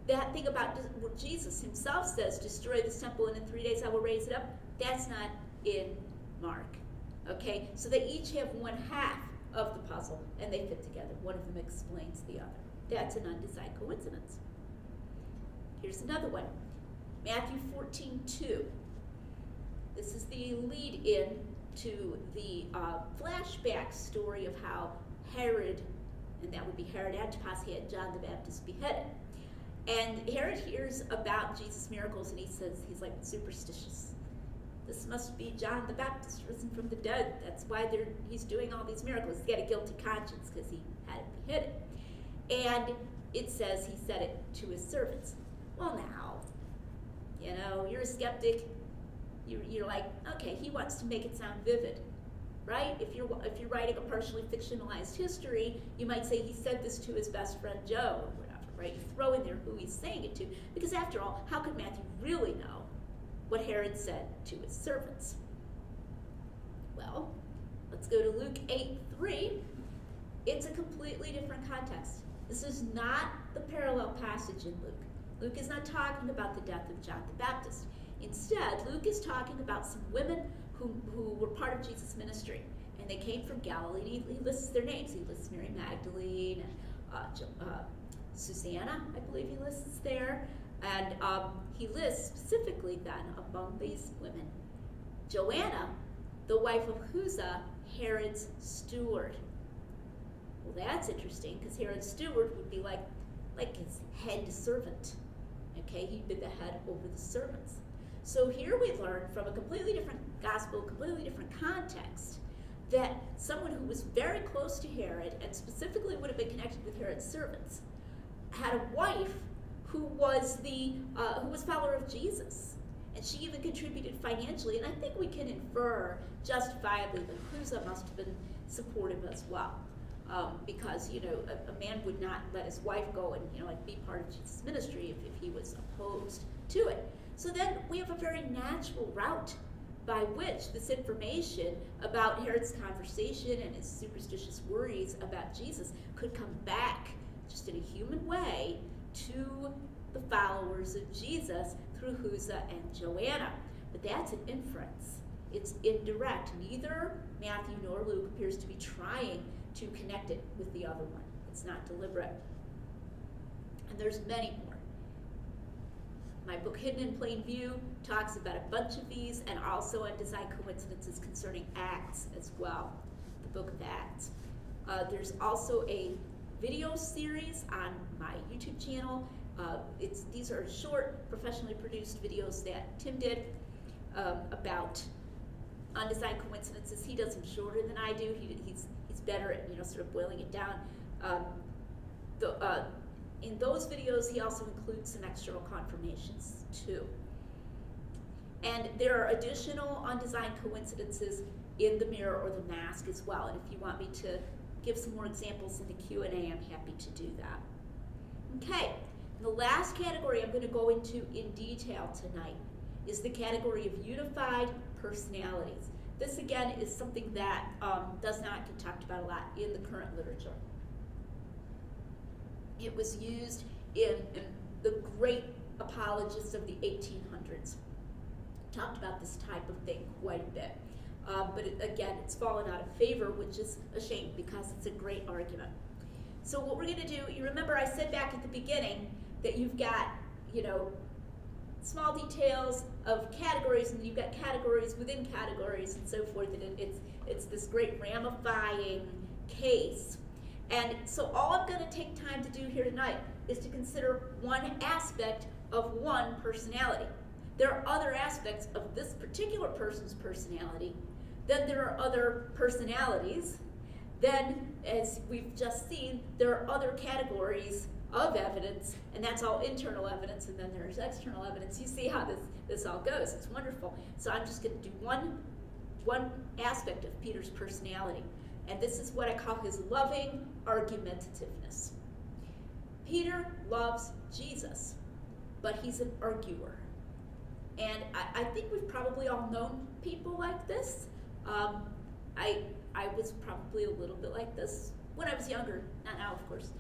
that thing about what Jesus himself says, destroy this temple and in 3 days I will raise it up, that's not in Mark. Okay, so they each have one half of the puzzle and they fit together. One of them explains the other. That's an undesigned coincidence. Here's another one. Matthew 14:2. This is the lead-in to the flashback story of how Herod, and that would be Herod Antipas, had John the Baptist beheaded. And Herod hears about Jesus' miracles and he's like superstitious. This must be John the Baptist risen from the dead. That's why he's doing all these miracles. He's got a guilty conscience because he had it beheaded. And it says he said it to his servants. Well, now, you're a skeptic. You're like, okay, he wants to make it sound vivid, right? If you're writing a partially fictionalized history, you might say he said this to his best friend Joe or whatever, right? You throw in there who he's saying it to, because after all, how could Matthew really know what Herod said to his servants? Well, let's go to Luke 8:3. It's a completely different context. This is not the parallel passage in Luke. Luke is not talking about the death of John the Baptist. Instead, Luke is talking about some women who were part of Jesus' ministry, and they came from Galilee. He lists their names. He lists Mary Magdalene and Susanna, I believe he lists there. And he lists specifically then among these women, Joanna, the wife of Chuza, Herod's steward. Well, that's interesting because Herod's steward would be like his head servant. Okay, he'd be the head over the servants. So here we learn from a completely different gospel, completely different context, that someone who was very close to Herod, and specifically would have been connected with Herod's servants, had a wife who was who was a follower of Jesus, and she even contributed financially. And I think we can infer justifiably that Chuza must have been supportive as well, because a man would not let his wife go and like be part of Jesus' ministry if he was opposed to it. So then we have a very natural route by which this information about Herod's conversation and his superstitious worries about Jesus could come back just in a human way to the followers of Jesus through Chuza and Joanna. But that's an inference. It's indirect. Neither Matthew nor Luke appears to be trying to connect it with the other one. It's not deliberate. And there's many more. My book, Hidden in Plain View, talks about a bunch of these, and also undesigned coincidences concerning Acts as well, the book of Acts. There's also a video series on my YouTube channel. These are short, professionally produced videos that Tim did about undesigned coincidences. He does them shorter than I do. He's better at sort of boiling it down. In those videos, he also includes some external confirmations too. And there are additional undesigned coincidences in the mirror or the mask as well. And if you want me to give some more examples in the Q&A, I'm happy to do that. Okay, and the last category I'm going to go into in detail tonight is the category of unified personalities. This again is something that does not get talked about a lot in the current literature. It was used in the great apologists of the 1800s. Talked about this type of thing quite a bit. But again, it's fallen out of favor, which is a shame because it's a great argument. So what we're going to do, you remember I said back at the beginning that you've got, small details of categories, and you've got categories within categories and so forth, and it's this great ramifying case. And so all I'm going to take time to do here tonight is to consider one aspect of one personality. There are other aspects of this particular person's personality. Then there are other personalities. Then, as we've just seen, there are other categories of evidence, and that's all internal evidence, and then there's external evidence. You see how this all goes. It's wonderful. So I'm just going to do one aspect of Peter's personality. And this is what I call his loving argumentativeness. Peter loves Jesus, but he's an arguer. And I think we've probably all known people like this. I was probably a little bit like this when I was younger, not now, of course.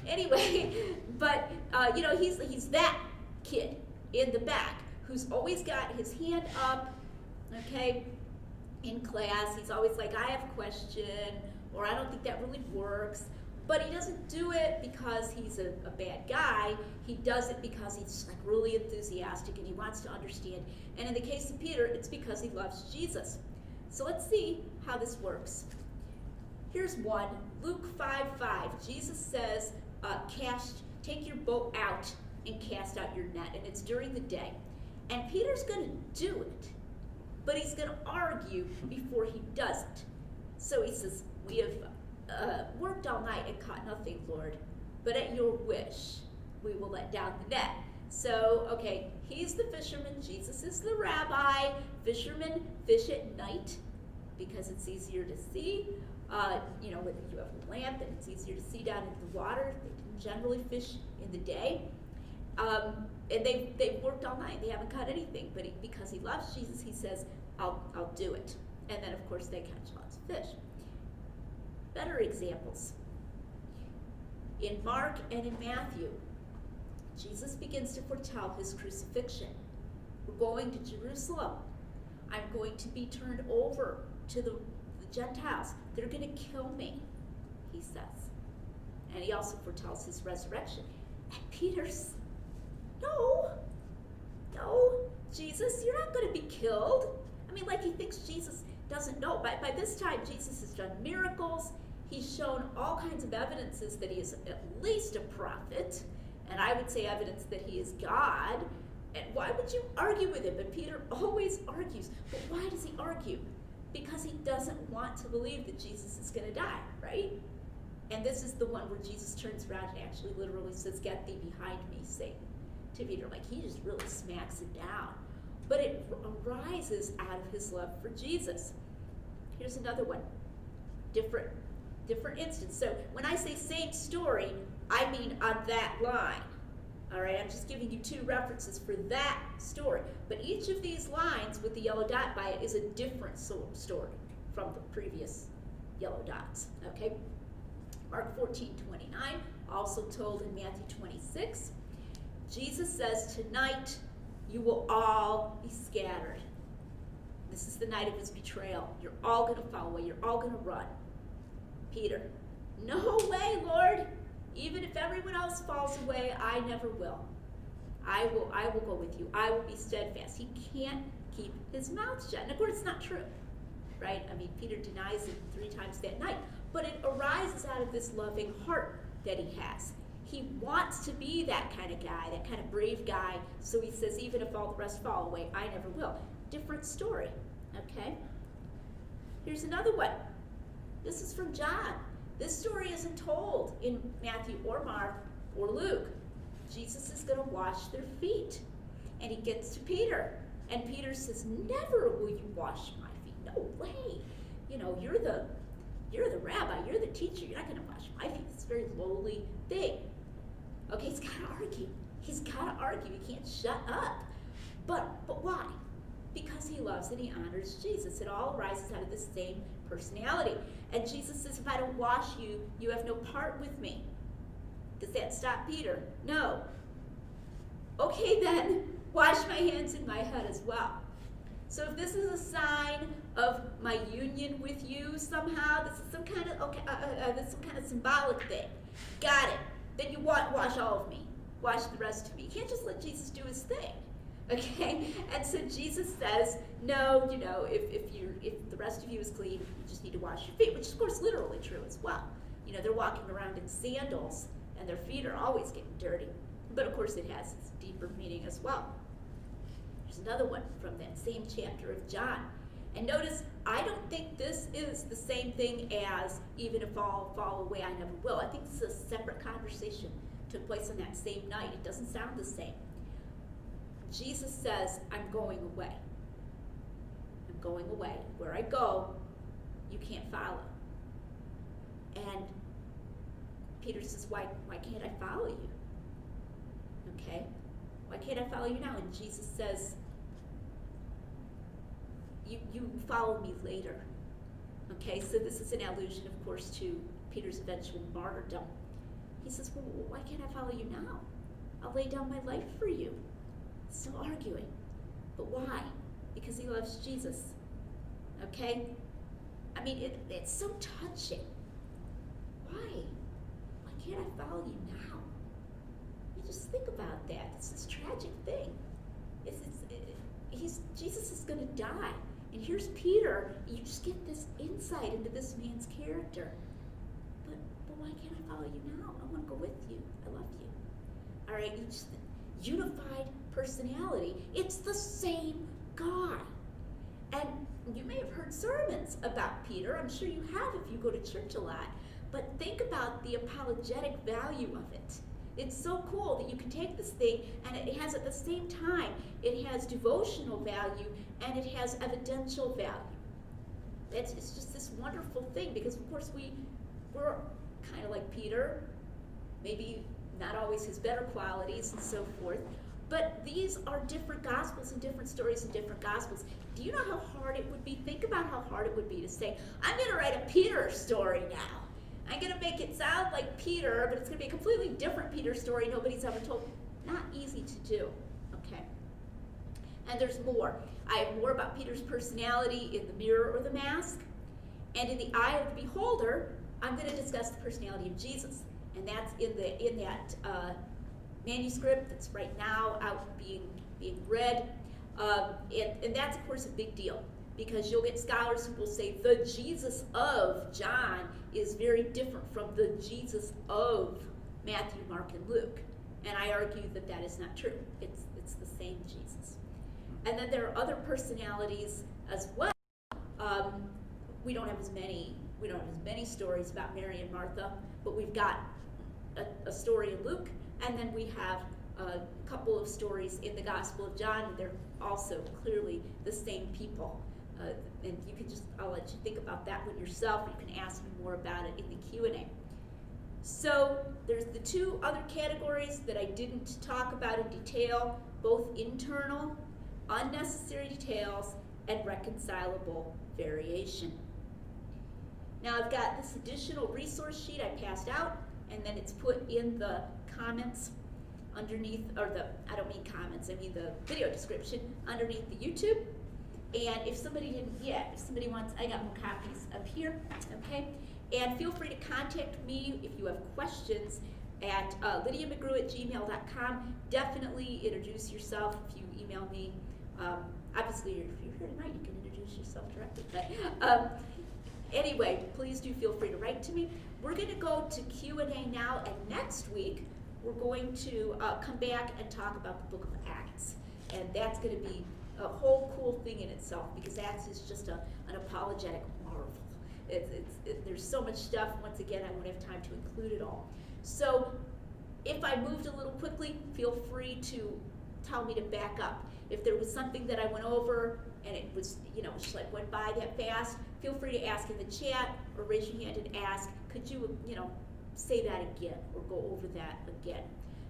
Anyway, but he's that kid in the back who's always got his hand up, okay, in class. He's always like, I have a question, or I don't think that really works. But he doesn't do it because he's a bad guy. He does it because he's like really enthusiastic and he wants to understand. And in the case of Peter, it's because he loves Jesus. So let's see how this works. Here's one, Luke 5:5. Jesus says, take your boat out and cast out your net. And it's during the day. And Peter's going to do it, but he's going to argue before he does it. So he says, we have worked all night and caught nothing, Lord, but at your wish we will let down the net. So, okay, he's the fisherman, Jesus is the rabbi. Fishermen fish at night because it's easier to see. Whether you have a lamp and it's easier to see down in the water. They didn't generally fish in the day. And they've worked all night. They haven't caught anything, but because he loves Jesus, he says, I'll do it. And then, of course, they catch lots of fish. Better examples. In Mark and in Matthew, Jesus begins to foretell his crucifixion. We're going to Jerusalem. I'm going to be turned over to the Gentiles. They're going to kill me, he says. And he also foretells his resurrection. And Peter's, no, Jesus, you're not going to be killed. I mean, like he thinks Jesus doesn't know. By this time, Jesus has done miracles. He's shown all kinds of evidences that he is at least a prophet, and I would say evidence that he is God. And why would you argue with him? And Peter always argues. But why does he argue? Because he doesn't want to believe that Jesus is going to die, right? And this is the one where Jesus turns around and actually literally says, "Get thee behind me, Satan," to Peter. Like, he just really smacks it down. But it arises out of his love for Jesus. Here's another one. Different instance. So when I say same story, I mean on that line. All right, I'm just giving you two references for that story. But each of these lines with the yellow dot by it is a different story from the previous yellow dots. Okay? Mark 14:29, also told in Matthew 26. Jesus says, "Tonight you will all be scattered." This is the night of his betrayal. You're all going to fall away. You're all going to run. Peter, "No way, Lord. Even if everyone else falls away, I never will. I will go with you. I will be steadfast." He can't keep his mouth shut. And of course, it's not true, right? I mean, Peter denies it 3 times that night. But it arises out of this loving heart that he has. He wants to be that kind of guy, that kind of brave guy. So he says, even if all the rest fall away, I never will. Different story, okay? Here's another one. This is from John. This story isn't told in Matthew or Mark or Luke. Jesus is going to wash their feet. And he gets to Peter. And Peter says, "Never will you wash my feet. No way. You know, you're the rabbi. You're the teacher. You're not going to wash my feet." It's a very lowly thing. Okay, he's got to argue. He's got to argue. He can't shut up. But why? Because he loves and he honors Jesus. It all arises out of the same personality. And Jesus says, "If I don't wash you, you have no part with me." Does that stop Peter? No. Okay then, wash my hands and my head as well. So if this is a sign of my union with you somehow, this is some kind of symbolic thing. Got it. Then you wash all of me. Wash the rest of me. You can't just let Jesus do his thing. Okay? And so Jesus says, no, you know, if the rest of you is clean, you just need to wash your feet, which is of course literally true as well. You know, they're walking around in sandals and their feet are always getting dirty. But of course it has its deeper meaning as well. There's another one from that same chapter of John. And notice, I don't think this is the same thing as even if all fall away, I never will. I think this is a separate conversation. Took place on that same night. It doesn't sound the same. Jesus says, "I'm going away. I'm going away. Where I go, you can't follow." And Peter says, why can't I follow you? Okay? Why can't I follow you now? And Jesus says, you follow me later. Okay, so this is an allusion, of course, to Peter's eventual martyrdom. He says, well, why can't I follow you now? I'll lay down my life for you. Still arguing. But why? Because he loves Jesus. Okay? I mean, it's so touching. Why? Why can't I follow you now? You just think about that. It's this tragic thing. Jesus is going to die. And here's Peter. You just get this insight into this man's character. But why can't I follow you now? I want to go with you. I love you. All right? You just, unified personality. It's the same God. And you may have heard sermons about Peter. I'm sure you have if you go to church a lot. But think about the apologetic value of it. It's so cool that you can take this thing and it has at the same time, it has devotional value and it has evidential value. It's just this wonderful thing because of course we're kind of like Peter, maybe not always his better qualities and so forth, but these are different gospels and different stories and different gospels. Do you know how hard it would be? Think about how hard it would be to say, I'm going to write a Peter story now. I'm going to make it sound like Peter, but it's going to be a completely different Peter story nobody's ever told. Not easy to do, okay? And there's more. I have more about Peter's personality in The Mirror or the Mask. And in The Eye of the Beholder, I'm going to discuss the personality of Jesus. And that's in that manuscript that's right now out being read. And that's, of course, a big deal. Because you'll get scholars who will say the Jesus of John is very different from the Jesus of Matthew, Mark, and Luke. And I argue that that is not true. It's the same Jesus. And then there are other personalities as well We don't have as many stories about Mary and Martha, but we've got a story in Luke, and then we have a couple of stories in the Gospel of John, and they're also clearly the same people. And you can I'll let you think about that one yourself. You can ask me more about it in the Q&A. So there's the two other categories that I didn't talk about in detail, both internal, unnecessary details, and reconcilable variation. Now I've got this additional resource sheet I passed out, and then it's put in the comments underneath, or I don't mean comments, I mean the video description underneath the YouTube. And if somebody didn't yet, if somebody wants, I got more copies up here, okay? And feel free to contact me if you have questions at lydiamcgrew@gmail.com. Definitely introduce yourself if you email me. Obviously, if you're here tonight, you can introduce yourself directly. But anyway, please do feel free to write to me. We're going to go to Q&A now, and next week we're going to come back and talk about the Book of Acts. And that's going to be a whole cool thing in itself, because Acts is just an apologetic marvel. There's so much stuff. Once again, I won't have time to include it all. So if I moved a little quickly, feel free to tell me to back up. If there was something that I went over and it was, just like went by that fast, feel free to ask in the chat or raise your hand and ask, could you, say that again or go over that again.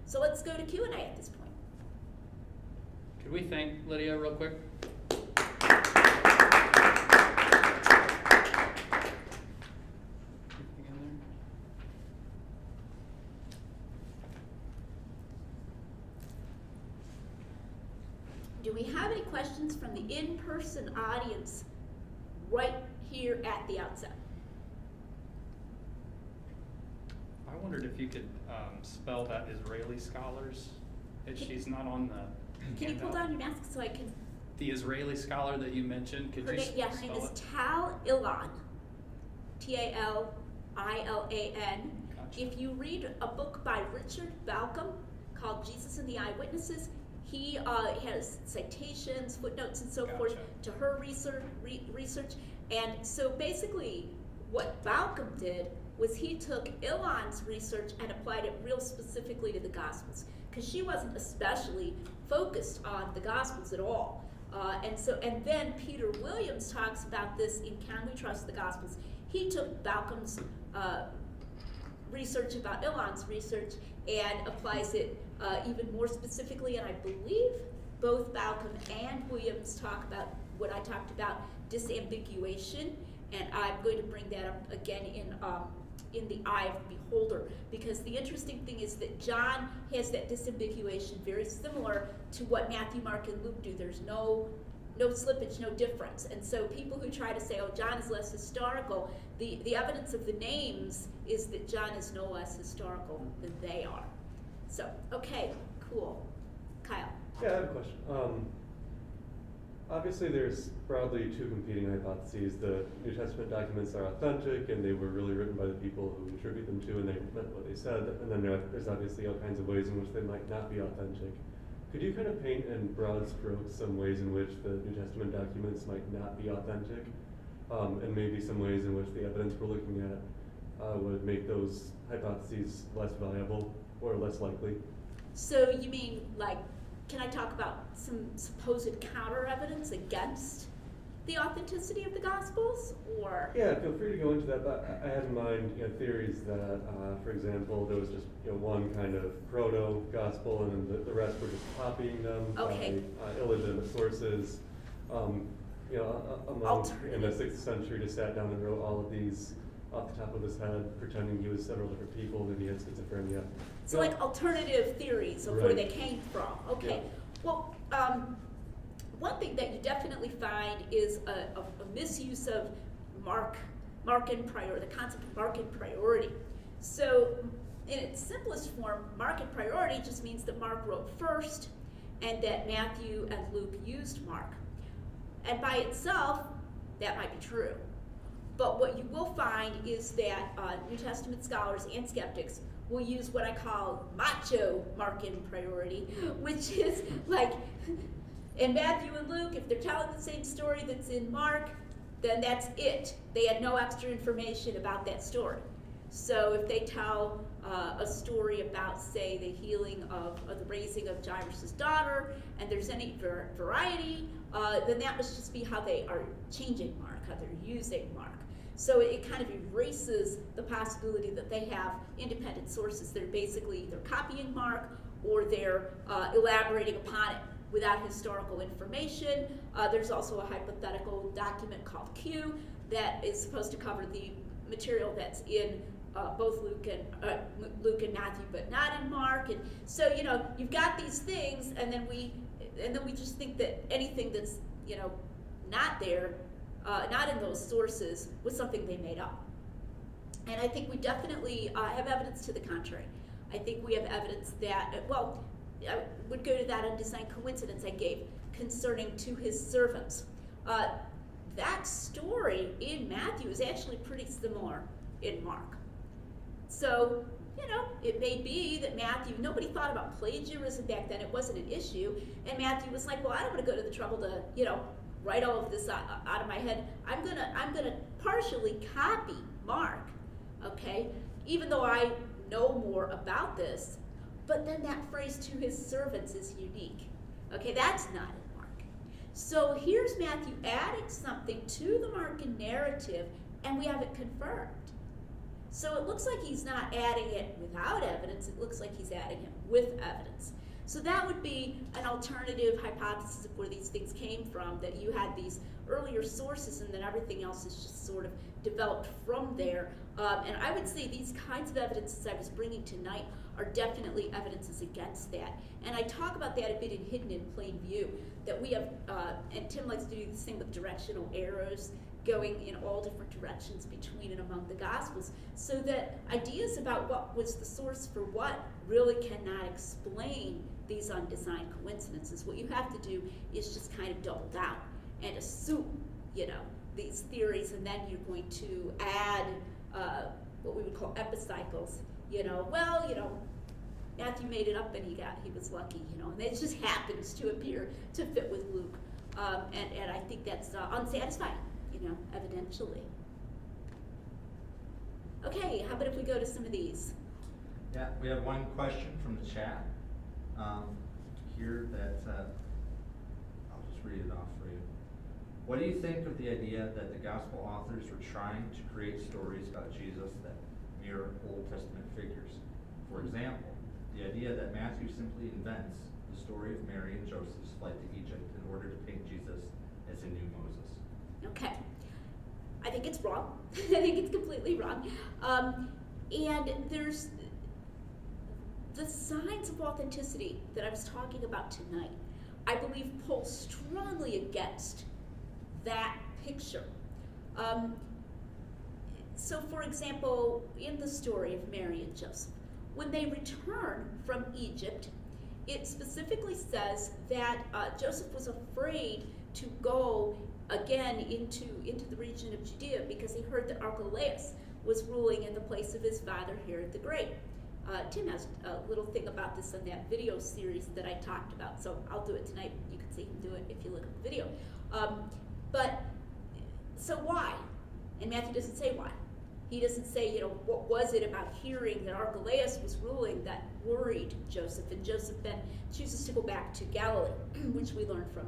So let's go to Q&A at this point. Could we thank Lydia real quick? Do we have any questions from the in-person audience right here at the outset? I wondered if you could spell that Israeli scholars. She's not on the Can you pull down your mask so I can? The Israeli scholar that you mentioned, could you spell her name is Tal Ilan. Talilan. Gotcha. If you read a book by Richard Balcom called Jesus and the Eyewitnesses, he has citations, footnotes, and so forth to her research. And so basically what Balcom did was he took Ilan's research and applied it real specifically to the Gospels, because she wasn't especially focused on the Gospels at all. And then Peter Williams talks about this in Can We Trust the Gospels? He took Balcom's research about Ilan's research and applies it even more specifically, and I believe both Balcom and Williams talk about what I talked about, disambiguation, and I'm going to bring that up again in the eye of the beholder, because the interesting thing is that John has that disambiguation very similar to what Matthew, Mark, and Luke do. There's no slippage, no difference. And so people who try to say, oh, John is less historical, the evidence of the names is that John is no less historical than they are. So, okay, cool. Kyle. Yeah, I have a question. Obviously, there's broadly two competing hypotheses. The New Testament documents are authentic, and they were really written by the people who attribute them to, and they meant what they said. And then there's obviously all kinds of ways in which they might not be authentic. Could you kind of paint in broad strokes some ways in which the New Testament documents might not be authentic, and maybe some ways in which the evidence we're looking at would make those hypotheses less viable or less likely? So you mean, like, can I talk about some supposed counter evidence against the authenticity of the Gospels, or? Yeah, feel free to go into that, but I had in mind theories that, for example, there was just one kind of proto-gospel, and then the rest were just copying them by illegitimate sources. A monk in the 6th century just sat down and wrote all of these off the top of his head, pretending he was several different people, maybe he had schizophrenia. So like alternative theories of where they came from. Okay. Yeah. Well, one thing that you definitely find is a misuse of Markan priority, the concept of Markan priority. So in its simplest form, Markan priority just means that Mark wrote first and that Matthew and Luke used Mark. And by itself, that might be true. But what you will find is that New Testament scholars and skeptics will use what I call macho Markan priority, which is like in Matthew and Luke, if they're telling the same story that's in Mark, then that's it. They had no extra information about that story. So if they tell a story about, say, the healing of the raising of Jairus' daughter, and there's any variety, then that must just be how they are changing Mark, how they're using Mark. So it kind of erases the possibility that they have independent sources that are basically either copying Mark or they're elaborating upon it without historical information. There's also a hypothetical document called Q that is supposed to cover the material that's in both Luke and Matthew, but not in Mark. And so, you know, you've got these things, and then we just think that anything that's, you know, not there, not in those sources, was something they made up. And I think we definitely have evidence to the contrary. I think we have evidence that, well, I would go to that undesigned coincidence I gave concerning to his servants. That story in Matthew is actually pretty similar in Mark. So, you know, it may be that Matthew, nobody thought about plagiarism back then, it wasn't an issue, and Matthew was like, well, I don't want to go to the trouble to, you know, write all of this out of my head. I'm gonna partially copy Mark, okay, even though I know more about this. But then that phrase "to his servants" is unique. Okay, that's not in Mark. So here's Matthew adding something to the Markan narrative, and we have it confirmed. So it looks like he's not adding it without evidence, it looks like he's adding it with evidence. So that would be an alternative hypothesis of where these things came from, that you had these earlier sources and then everything else is just sort of developed from there. And I would say these kinds of evidences I was bringing tonight are definitely evidences against that. And I talk about that a bit in Hidden in Plain View, that we have, and Tim likes to do this thing with directional arrows, going in all different directions between and among the Gospels, so that ideas about what was the source for what really cannot explain these undesigned coincidences. What you have to do is just kind of double down and assume, you know, these theories, and then you're going to add what we would call epicycles. You know, well, you know, Matthew made it up and he was lucky, you know, and it just happens to appear to fit with Luke, and I think that's unsatisfying, you know, evidentially. Okay, how about if we go to some of these? Yeah, we have one question from the chat here that I'll just read it off for you. What do you think of the idea that the gospel authors were trying to create stories about Jesus that mirror Old Testament figures? For example, the idea that Matthew simply invents the story of Mary and Joseph's flight to Egypt in order to paint Jesus as a new Moses. Okay, I think it's wrong. I think it's completely wrong. And there's the signs of authenticity that I was talking about tonight, I believe pull strongly against that picture. So for example, in the story of Mary and Joseph, when they return from Egypt, it specifically says that Joseph was afraid to go again into the region of Judea because he heard that Archelaus was ruling in the place of his father Herod the Great. Tim has a little thing about this in that video series that I talked about, so I'll do it tonight. You can see him do it if you look at the video. But so why? And Matthew doesn't say why. He doesn't say, you know, what was it about hearing that Archelaus was ruling that worried Joseph, and Joseph then chooses to go back to Galilee, which we learn from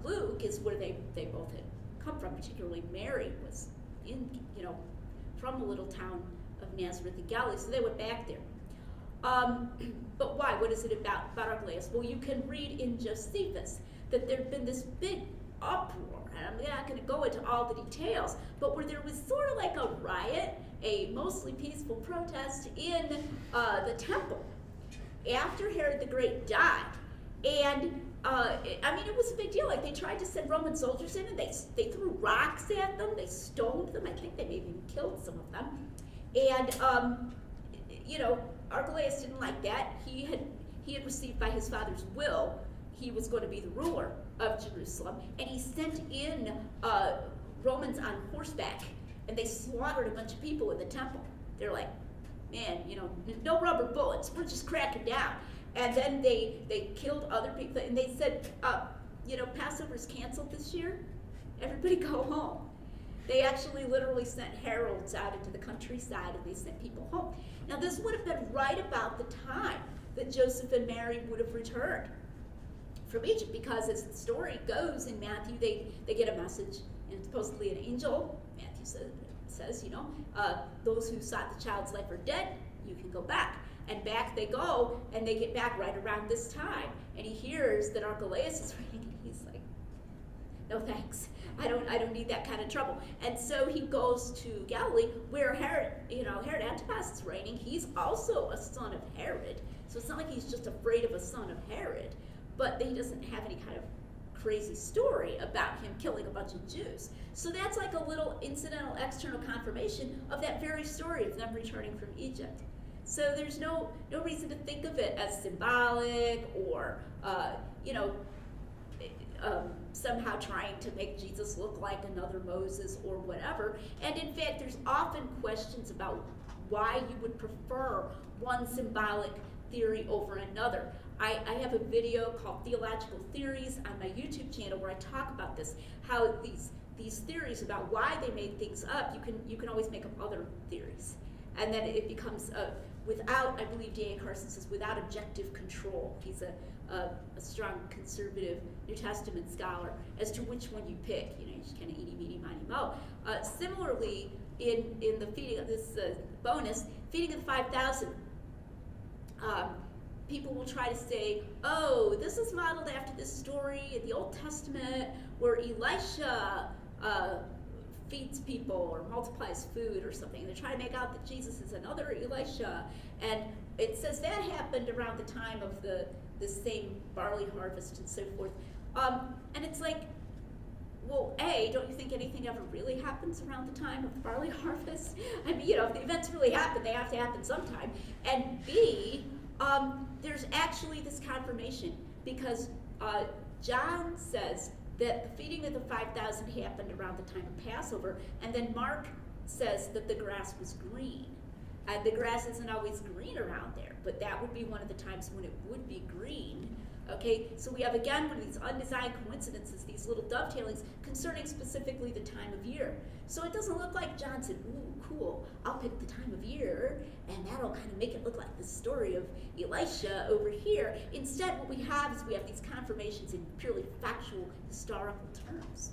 Luke is where they both had come from, particularly Mary was in, you know, from the little town of Nazareth in Galilee, so they went back there. But why? What is it about Archelaus? Well, you can read in Josephus that there had been this big uproar, and I'm not going to go into all the details, but where there was sort of like a riot, a mostly peaceful protest in the temple after Herod the Great died. And I mean, it was a big deal. Like, they tried to send Roman soldiers in, and they threw rocks at them, they stoned them. I think they maybe even killed some of them. And you know, Archelaus didn't like that. He had received by his father's will, he was going to be the ruler of Jerusalem, and he sent in Romans on horseback, and they slaughtered a bunch of people in the temple. They're like, man, you know, no rubber bullets, we're just cracking down. And then they killed other people, and they said, you know, Passover's canceled this year, everybody go home. They actually literally sent heralds out into the countryside, and they sent people home. Now, this would have been right about the time that Joseph and Mary would have returned from Egypt, because as the story goes in Matthew, they get a message, and supposedly an angel, Matthew says, those who sought the child's life are dead, you can go back. And back they go, and they get back right around this time, and he hears that Archelaus is reigning, and he's like, no thanks, I don't need that kind of trouble. And so he goes to Galilee, where Herod Antipas is reigning. He's also a son of Herod, so it's not like he's just afraid of a son of Herod, but he doesn't have any kind of crazy story about him killing a bunch of Jews. So that's like a little incidental external confirmation of that very story of them returning from Egypt. So there's no reason to think of it as symbolic or somehow trying to make Jesus look like another Moses or whatever. And in fact, there's often questions about why you would prefer one symbolic theory over another. I have a video called Theological Theories on my YouTube channel where I talk about this, how these theories about why they made things up, you can always make up other theories. And then it becomes without, I believe D.A. Carson says, without objective control. He's a strong conservative New Testament scholar as to which one you pick. You just kind of eeny, meeny, miny, mo. Similarly, in the feeding of this bonus, feeding of the 5,000, people will try to say, oh, this is modeled after this story in the Old Testament where Elisha feeds people or multiplies food or something. They're trying to make out that Jesus is another Elisha. And it says that happened around the time of the same barley harvest and so forth. And it's like, well, A, don't you think anything ever really happens around the time of the barley harvest? I mean, if the events really happen, they have to happen sometime. And B, there's actually this confirmation, because John says that the feeding of the 5,000 happened around the time of Passover, and then Mark says that the grass was green. And the grass isn't always green around there, but that would be one of the times when it would be green. Okay, so we have again one of these undesigned coincidences, these little dovetailings concerning specifically the time of year. So it doesn't look like John said, ooh, cool, I'll pick the time of year, and that'll kind of make it look like the story of Elisha over here. Instead, what we have is we have these confirmations in purely factual, historical terms.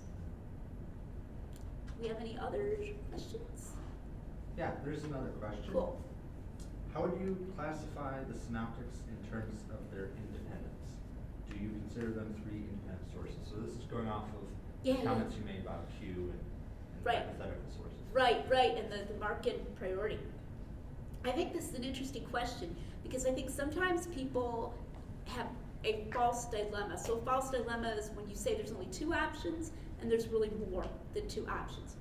Do we have any other questions? Yeah, there's another question. Cool. How would you classify the synoptics in terms of their independence? Do you consider them three independent sources? So this is going off of comments you made about Q and right. hypothetical sources. Right, and the Markan priority. I think this is an interesting question, because I think sometimes people have a false dilemma. So a false dilemma is when you say there's only two options, and there's really more than two options.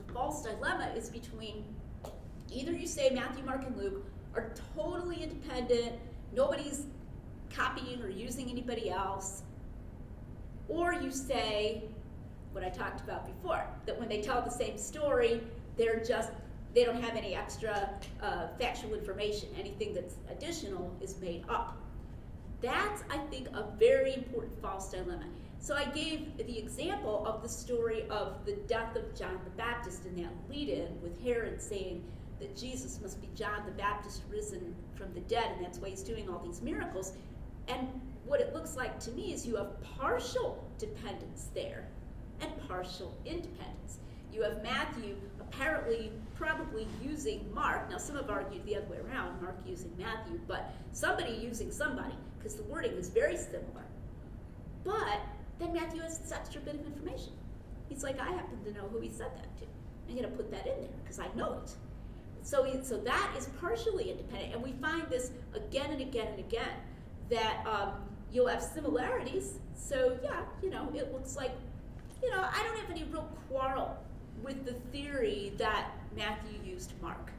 The false dilemma is between either you say Matthew, Mark, and Luke are totally independent, nobody's copying or using anybody else, or you say what I talked about before, that when they tell the same story, they don't have any extra factual information. Anything that's additional is made up. That's, I think, a very important false dilemma. So I gave the example of the story of the death of John the Baptist in that lead-in with Herod saying that Jesus must be John the Baptist risen from the dead, and that's why he's doing all these miracles. And what it looks like to me is you have partial dependence there and partial independence. You have Matthew apparently probably using Mark. Now some have argued the other way around, Mark using Matthew, but somebody using somebody, because the wording is very similar. But then Matthew has this extra bit of information. He's like, I happen to know who he said that to. I'm going to put that in there because I know it. So that is partially independent, and we find this again and again and again, that you'll have similarities. So yeah, it looks like, I don't have any real quarrel with the theory that Matthew used Mark.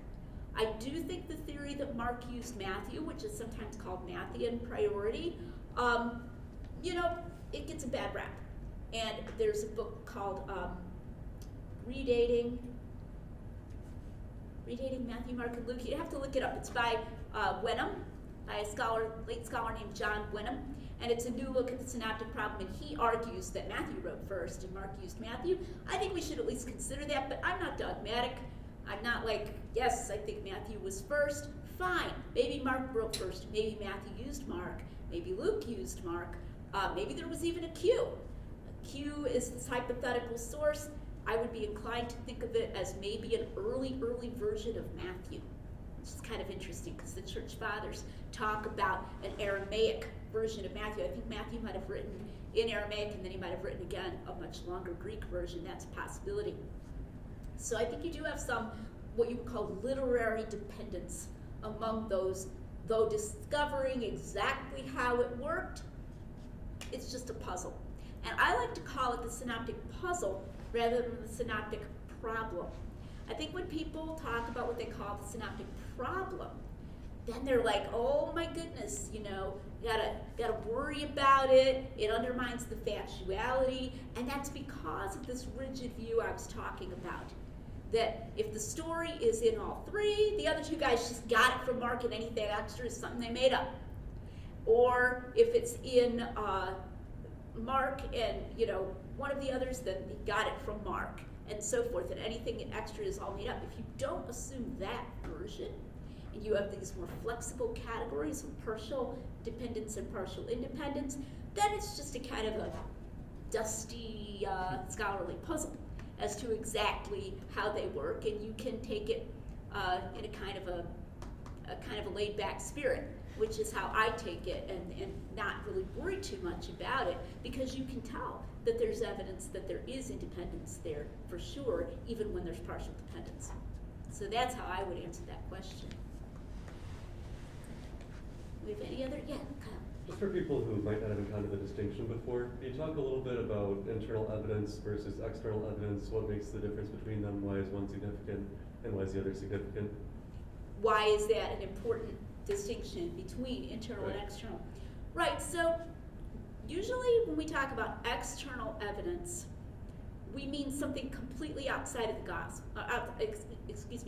I do think the theory that Mark used Matthew, which is sometimes called Matthean priority, it gets a bad rap. And there's a book called Redating Matthew, Mark, and Luke. You have to look it up. It's by Wenham. by a late scholar named John Wenham, and it's a new look at the synoptic problem, and he argues that Matthew wrote first and Mark used Matthew. I think we should at least consider that, but I'm not dogmatic. I'm not like, yes, I think Matthew was first. Fine, maybe Mark wrote first, maybe Matthew used Mark, maybe Luke used Mark, maybe there was even a Q. A Q is this hypothetical source. I would be inclined to think of it as maybe an early version of Matthew, which is kind of interesting because the church fathers talk about an Aramaic version of Matthew. I think Matthew might have written in Aramaic and then he might have written again a much longer Greek version. That's a possibility. So I think you do have some what you would call literary dependence among those, though discovering exactly how it worked, it's just a puzzle. And I like to call it the synoptic puzzle rather than the synoptic problem. I think when people talk about what they call the synoptic problem, then they're like, oh my goodness, you gotta worry about it, it undermines the factuality, and that's because of this rigid view I was talking about. That if the story is in all three, the other two guys just got it from Mark and anything extra is something they made up. Or if it's in Mark and one of the others, then they got it from Mark, and so forth, and anything extra is all made up. If you don't assume that version, and you have these more flexible categories of partial dependence and partial independence, then it's just a kind of a dusty scholarly puzzle as to exactly how they work, and you can take it in a kind of a laid-back spirit, which is how I take it, and not really worry too much about it, because you can tell that there's evidence that there is independence there for sure, even when there's partial dependence. So that's how I would answer that question. We have any other? Yeah, Kyle. Just for people who might not have encountered the distinction before, can you talk a little bit about internal evidence versus external evidence? What makes the difference between them? Why is one significant and why is the other significant? Why is that an important distinction between internal and external? Right, so usually when we talk about external evidence, we mean something completely outside of the gospel,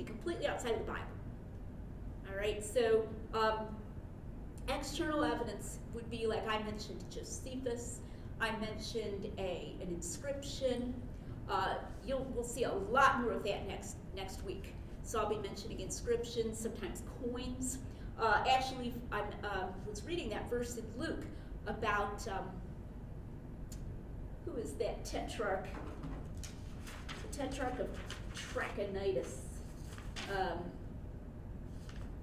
completely outside of the Bible. All right, so external evidence would be like I mentioned Josephus, I mentioned an inscription. We'll see a lot more of that next week. So I'll be mentioning inscriptions, sometimes coins. Actually, I was reading that verse in Luke about who is that tetrarch? The tetrarch of Trachonitis. Let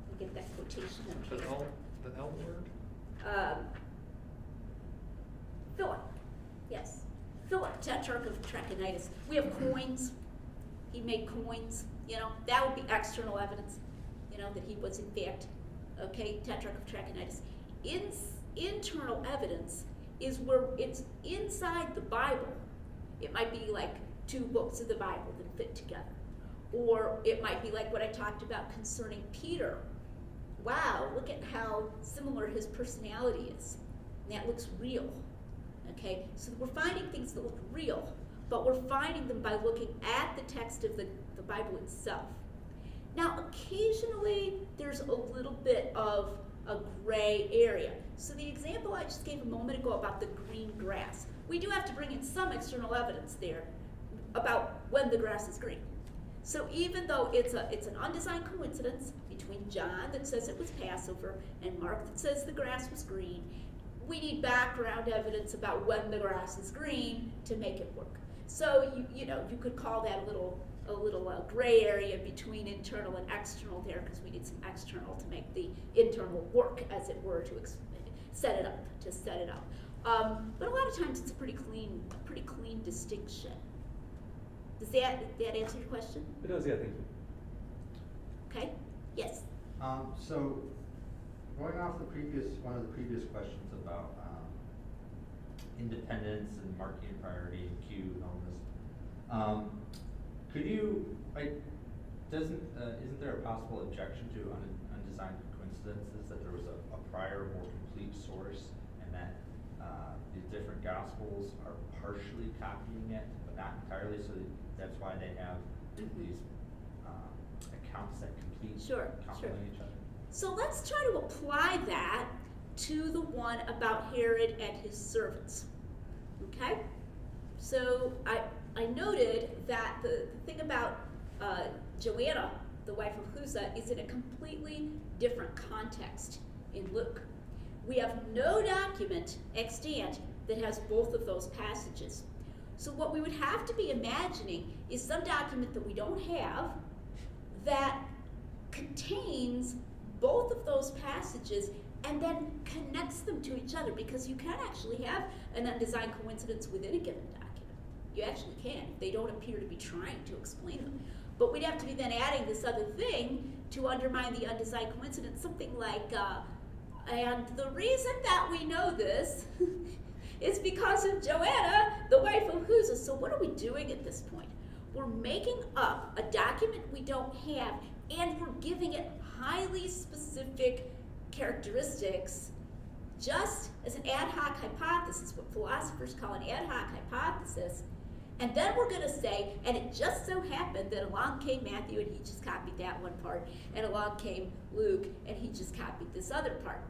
me get that quotation up here. The L word? Philip, yes. Philip, tetrarch of Trachonitis. We have coins. He made coins. That would be external evidence, that he was in fact, tetrarch of Trachonitis. Internal evidence is where it's inside the Bible. It might be like two books of the Bible that fit together. Or it might be like what I talked about concerning Peter. Wow, look at how similar his personality is. And that looks real. So we're finding things that look real, but we're finding them by looking at the text of the Bible itself. Now, occasionally, there's a little bit of a gray area. So the example I just gave a moment ago about the green grass, we do have to bring in some external evidence there about when the grass is green. So even though it's an undesigned coincidence between John that says it was Passover and Mark that says the grass was green, we need background evidence about when the grass is green to make it work. So you could call that a little gray area between internal and external there, because we need some external to make the internal work, as it were, to set it up. But a lot of times it's a pretty clean distinction. Does that answer your question? It does, yeah, thank you. Okay. Yes. So going off one of the previous questions about independence and marking priority and Q and all this, could you, isn't there a possible objection to undesigned coincidences, that there was a prior, more complete source, and that these different gospels are partially copying it, but not entirely, so that's why they have these accounts that complement each other? So let's try to apply that to the one about Herod and his servants. Okay? So I noted that the thing about Joanna, the wife of Chuza, is in a completely different context in Luke. We have no document extant that has both of those passages. So what we would have to be imagining is some document that we don't have that contains both of those passages and then connects them to each other, because you can actually have an undesigned coincidence within a given document. You actually can. They don't appear to be trying to explain them. But we'd have to be then adding this other thing to undermine the undesigned coincidence, something like, and the reason that we know this is because of Joanna, the wife of Chuza. So what are we doing at this point? We're making up a document we don't have, and we're giving it highly specific characteristics just as an ad hoc hypothesis, what philosophers call an ad hoc hypothesis. And then we're going to say, and it just so happened that along came Matthew and he just copied that one part, and along came Luke and he just copied this other part.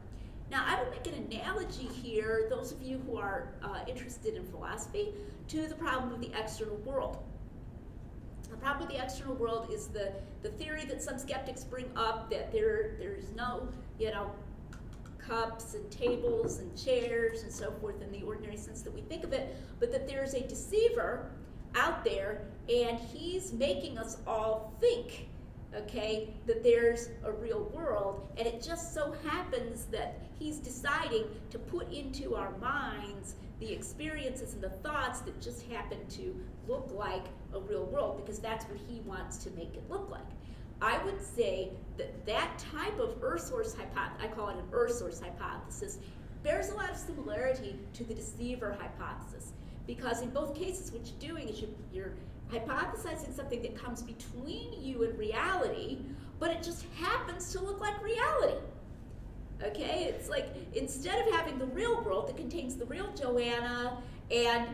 Now, I would make an analogy here, those of you who are interested in philosophy, to the problem of the external world. The problem with the external world is the theory that some skeptics bring up that there's no, cups and tables and chairs and so forth in the ordinary sense that we think of it, but that there's a deceiver out there and he's making us all think, okay, that there's a real world, and it just so happens that he's deciding to put into our minds the experiences and the thoughts that just happen to look like a real world, because that's what he wants to make it look like. I would say that that type of Earth source hypothesis, I call it an Earth source hypothesis, bears a lot of similarity to the deceiver hypothesis, because in both cases what you're doing is you're hypothesizing something that comes between you and reality, but it just happens to look like reality. Okay, it's like instead of having the real world that contains the real Joanna, and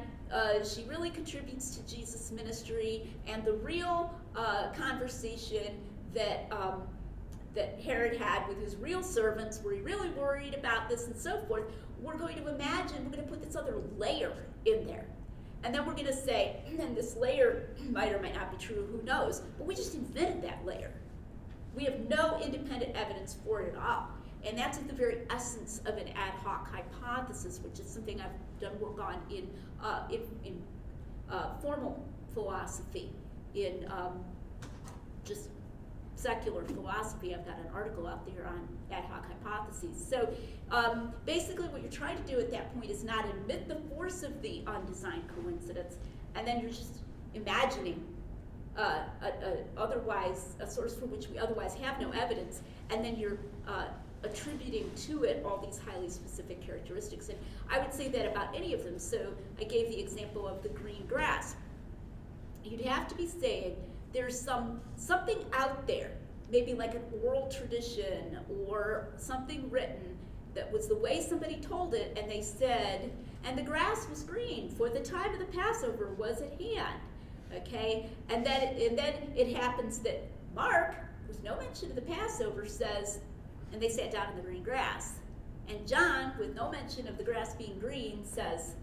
she really contributes to Jesus' ministry, and the real conversation that Herod had with his real servants, where he really worried about this and so forth, we're going to imagine, we're going to put this other layer in there. And then we're going to say, and this layer might or might not be true, who knows, but we just invented that layer. We have no independent evidence for it at all. And that's at the very essence of an ad hoc hypothesis, which is something I've done work on in formal philosophy, in just secular philosophy. I've got an article out there on ad hoc hypotheses. So basically what you're trying to do at that point is not admit the force of the undesigned coincidence, and then you're just imagining a source for which we otherwise have no evidence, and then you're attributing to it all these highly specific characteristics. And I would say that about any of them. So I gave the example of the green grass. You'd have to be saying there's something out there, maybe like an oral tradition or something written that was the way somebody told it, and they said, and the grass was green, for the time of the Passover was at hand. Okay, and then it happens that Mark, with no mention of the Passover, says, and they sat down in the green grass. And John, with no mention of the grass being green, says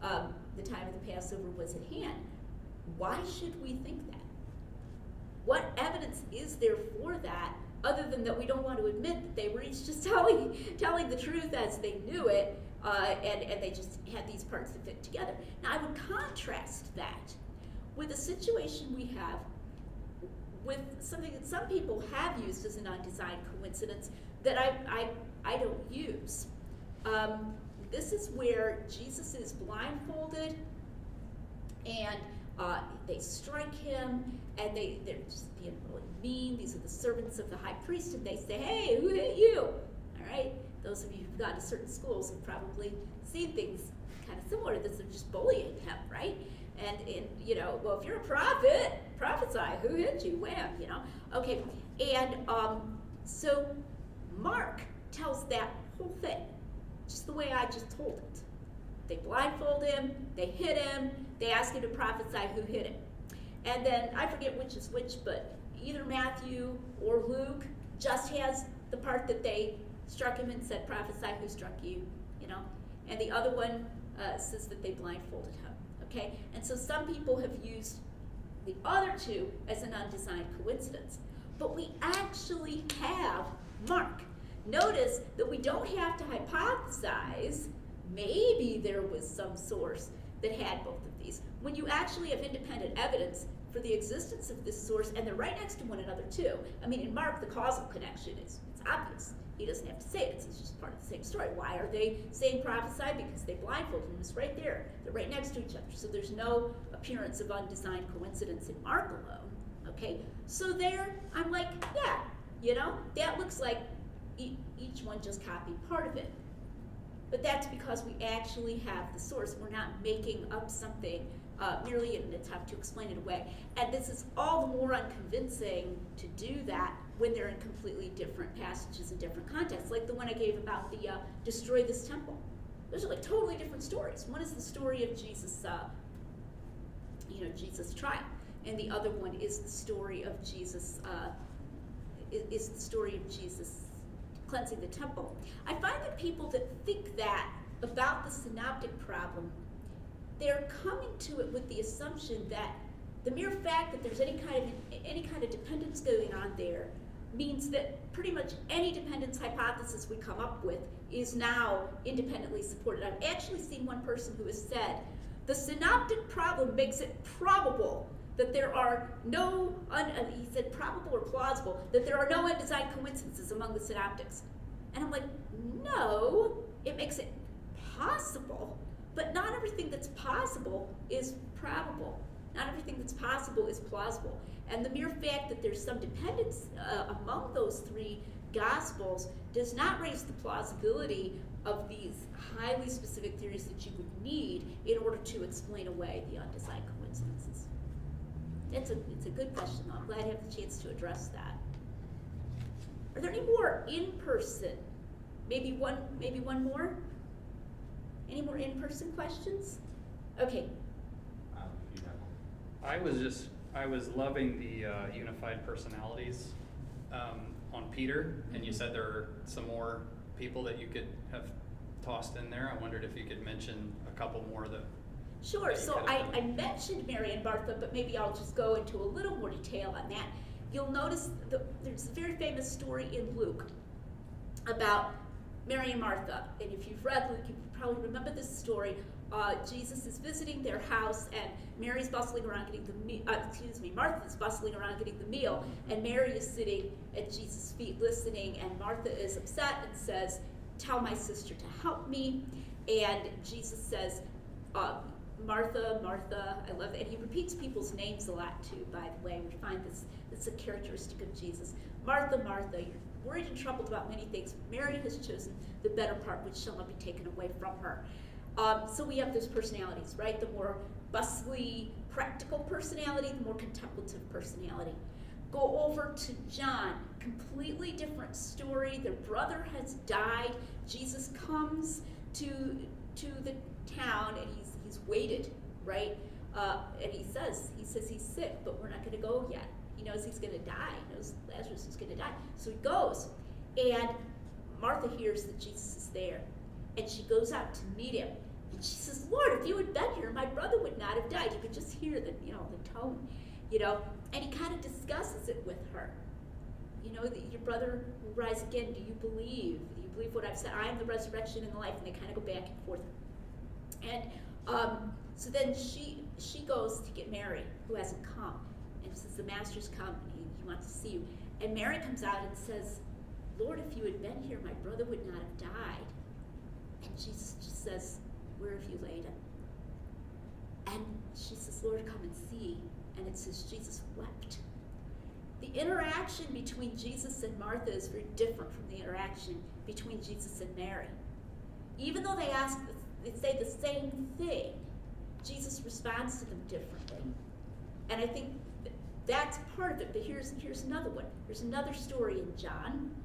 the time of the Passover was at hand. Why should we think that? What evidence is there for that, other than that we don't want to admit that they were each just telling the truth as they knew it, and they just had these parts that fit together? Now I would contrast that with a situation we have with something that some people have used as an undesigned coincidence that I don't use. This is where Jesus is blindfolded, and they strike him, and they're just being really mean. These are the servants of the high priest, and they say, "Hey, who hit you?" All right? Those of you who've gone to certain schools have probably seen things kind of similar to this. They're just bullying him, right? And well, if you're a prophet, prophesy. Who hit you? Wham, Okay, and so Mark tells that whole thing just the way I just told it. They blindfold him, they hit him, they ask him to prophesy who hit him. And then, I forget which is which, but either Matthew or Luke just has the part that they struck him and said, prophesy who struck you, you know? And the other one says that they blindfolded him, okay? And so some people have used the other two as an undesigned coincidence. But we actually have Mark. Notice that we don't have to hypothesize maybe there was some source that had both of these. When you actually have independent evidence for the existence of this source, and they're right next to one another too. I mean, in Mark, the causal connection is it's obvious. He doesn't have to say it, it's just part of the same story. Why are they saying prophesy? Because they blindfolded him. It's right there. They're right next to each other. So there's no appearance of undesigned coincidence in Mark alone. Okay? So there, I'm like, yeah, you know, that looks like each one just copied part of it. But that's because we actually have the source. We're not making up something merely in an attempt to explain it away. And this is all the more unconvincing to do that when they're in completely different passages and different contexts, like the one I gave about the destroy this temple. Those are like totally different stories. One is the story of Jesus, Jesus' trial, and the other one is the story of Jesus. Is the story of Jesus cleansing the temple. I find that people that think that about the synoptic problem, they're coming to it with the assumption that the mere fact that there's any kind of dependence going on there means that pretty much any dependence hypothesis we come up with is now independently supported. I've actually seen one person who has said the synoptic problem makes it probable that there are no, he said probable or plausible, that there are no undesigned coincidences among the synoptics. And I'm like, no, it makes it possible, but not everything that's possible is probable. Not everything that's possible is plausible. And the mere fact that there's some dependence among those three gospels does not raise the plausibility of these highly specific theories that you would need in order to explain away the undesigned coincidences. It's a good question, though. I'm glad I have the chance to address that. Are there any more in-person? Maybe one more? Any more in-person questions? Okay. If you have one. I was loving the unified personalities on Peter, and you said there are some more people that you could have tossed in there. I wondered if you could mention a couple more that. Sure. So I mentioned Mary and Martha, but maybe I'll just go into a little more detail on that. You'll notice there's a very famous story in Luke about Mary and Martha. And if you've read Luke, you probably remember this story. Jesus is visiting their house, and Mary's bustling around getting Martha's bustling around getting the meal, and Mary is sitting at Jesus' feet listening, and Martha is upset and says, "Tell my sister to help me." And Jesus says, Martha, Martha, I love it. And he repeats people's names a lot too, by the way. We find this is a characteristic of Jesus. Martha, Martha, you're worried and troubled about many things. Mary has chosen the better part, which shall not be taken away from her. So we have those personalities, right? The more bustly, practical personality, the more contemplative personality. Go over to John, completely different story. Their brother has died. Jesus comes to the town, and he's waited, right? And he says he's sick, but we're not going to go yet. He knows he's going to die. He knows Lazarus is going to die. So he goes, and Martha hears that Jesus is there, and she goes out to meet him. And she says, "Lord, if you had been here, my brother would not have died." You could just hear the tone, and he kind of discusses it with her. Your brother will rise again. Do you believe? Do you believe what I've said? I am the resurrection and the life. And they kind of go back and forth. And so then she goes to get Mary, who hasn't come, and says, "The master's come, and he wants to see you." And Mary comes out and says, "Lord, if you had been here, my brother would not have died." And Jesus just says, "Where have you laid him?" And she says, "Lord, come and see." And it says Jesus wept. The interaction between Jesus and Martha is very different from the interaction between Jesus and Mary. Even though they say the same thing, Jesus responds to them differently. And I think that's part of it. But here's another one. There's another story in John.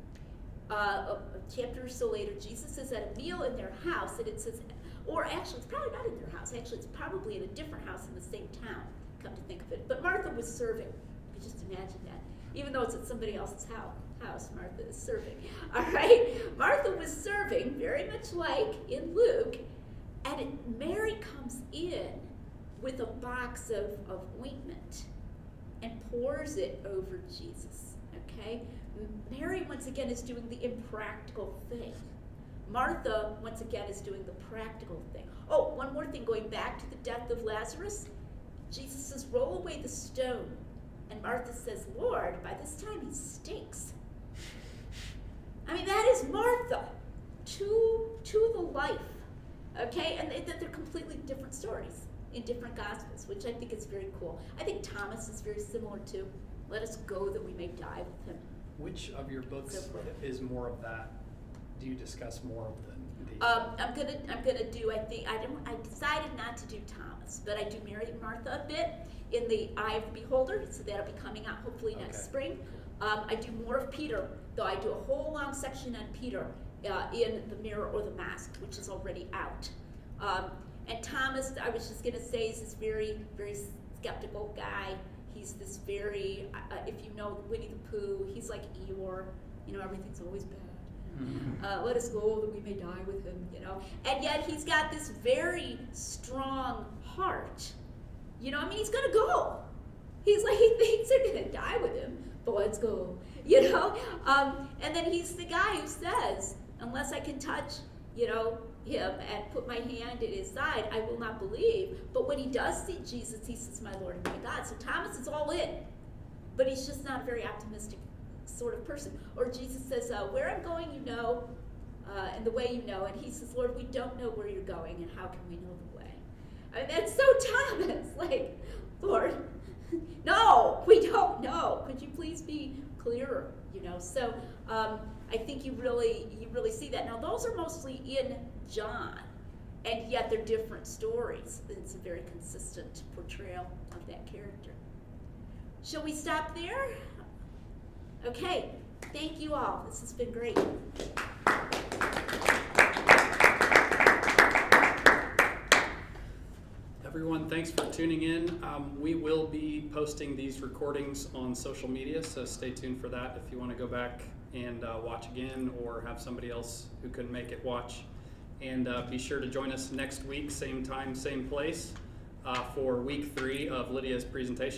A chapter or so later, Jesus is at a meal in their house, and it says, or actually, it's probably not in their house. Actually, it's probably in a different house in the same town, come to think of it. But Martha was serving. You can just imagine that. Even though it's at somebody else's house Martha is serving. All right? Martha was serving, very much like in Luke, and Mary comes in with a box of ointment and pours it over Jesus. Okay? Mary, once again, is doing the impractical thing. Martha, once again, is doing the practical thing. Oh, one more thing, going back to the death of Lazarus, Jesus says, roll away the stone. And Martha says, Lord, by this time he stinks. I mean, that is Martha to the life. Okay? And they're completely different stories in different Gospels, which I think is very cool. I think Thomas is very similar too. Let us go that we may die with him. Which of your books So cool. is more of that? Do you discuss more of the I'm gonna do. I decided not to do Thomas, but I do Mary and Martha a bit in the Eye of the Beholder, so that'll be coming out hopefully next Okay. spring. I do more of Peter, though I do a whole long section on Peter in The Mirror or the Mask, which is already out. And Thomas, I was just gonna say, is this very, very skeptical guy. He's this very, if you know Winnie the Pooh, he's like Eeyore. You know, everything's always bad. Let us go that we may die with him, you know. And yet he's got this very strong heart. You know, I mean, he's going to go. He's like, he thinks they're going to die with him, but let's go, you know. And then he's the guy who says, unless I can touch, you know, him and put my hand in his side, I will not believe. But when he does see Jesus, he says, my Lord and my God. So Thomas is all in, but he's just not a very optimistic sort of person. Or Jesus says, where I'm going, you know, and the way you know. And he says, Lord, we don't know where you're going, and how can we know the way? I mean, that's so Thomas. Like, Lord, no, we don't know. Could you please be clearer? You know. So I think you really see that. Now, those are mostly in John, and yet they're different stories. It's a very consistent portrayal of that character. Shall we stop there? Okay, thank you all. This has been great. Everyone, thanks for tuning in. We will be posting these recordings on social media, so stay tuned for that if you want to go back and watch again, or have somebody else who couldn't make it watch. And be sure to join us next week, same time, same place, for week 3 of Lydia's presentation.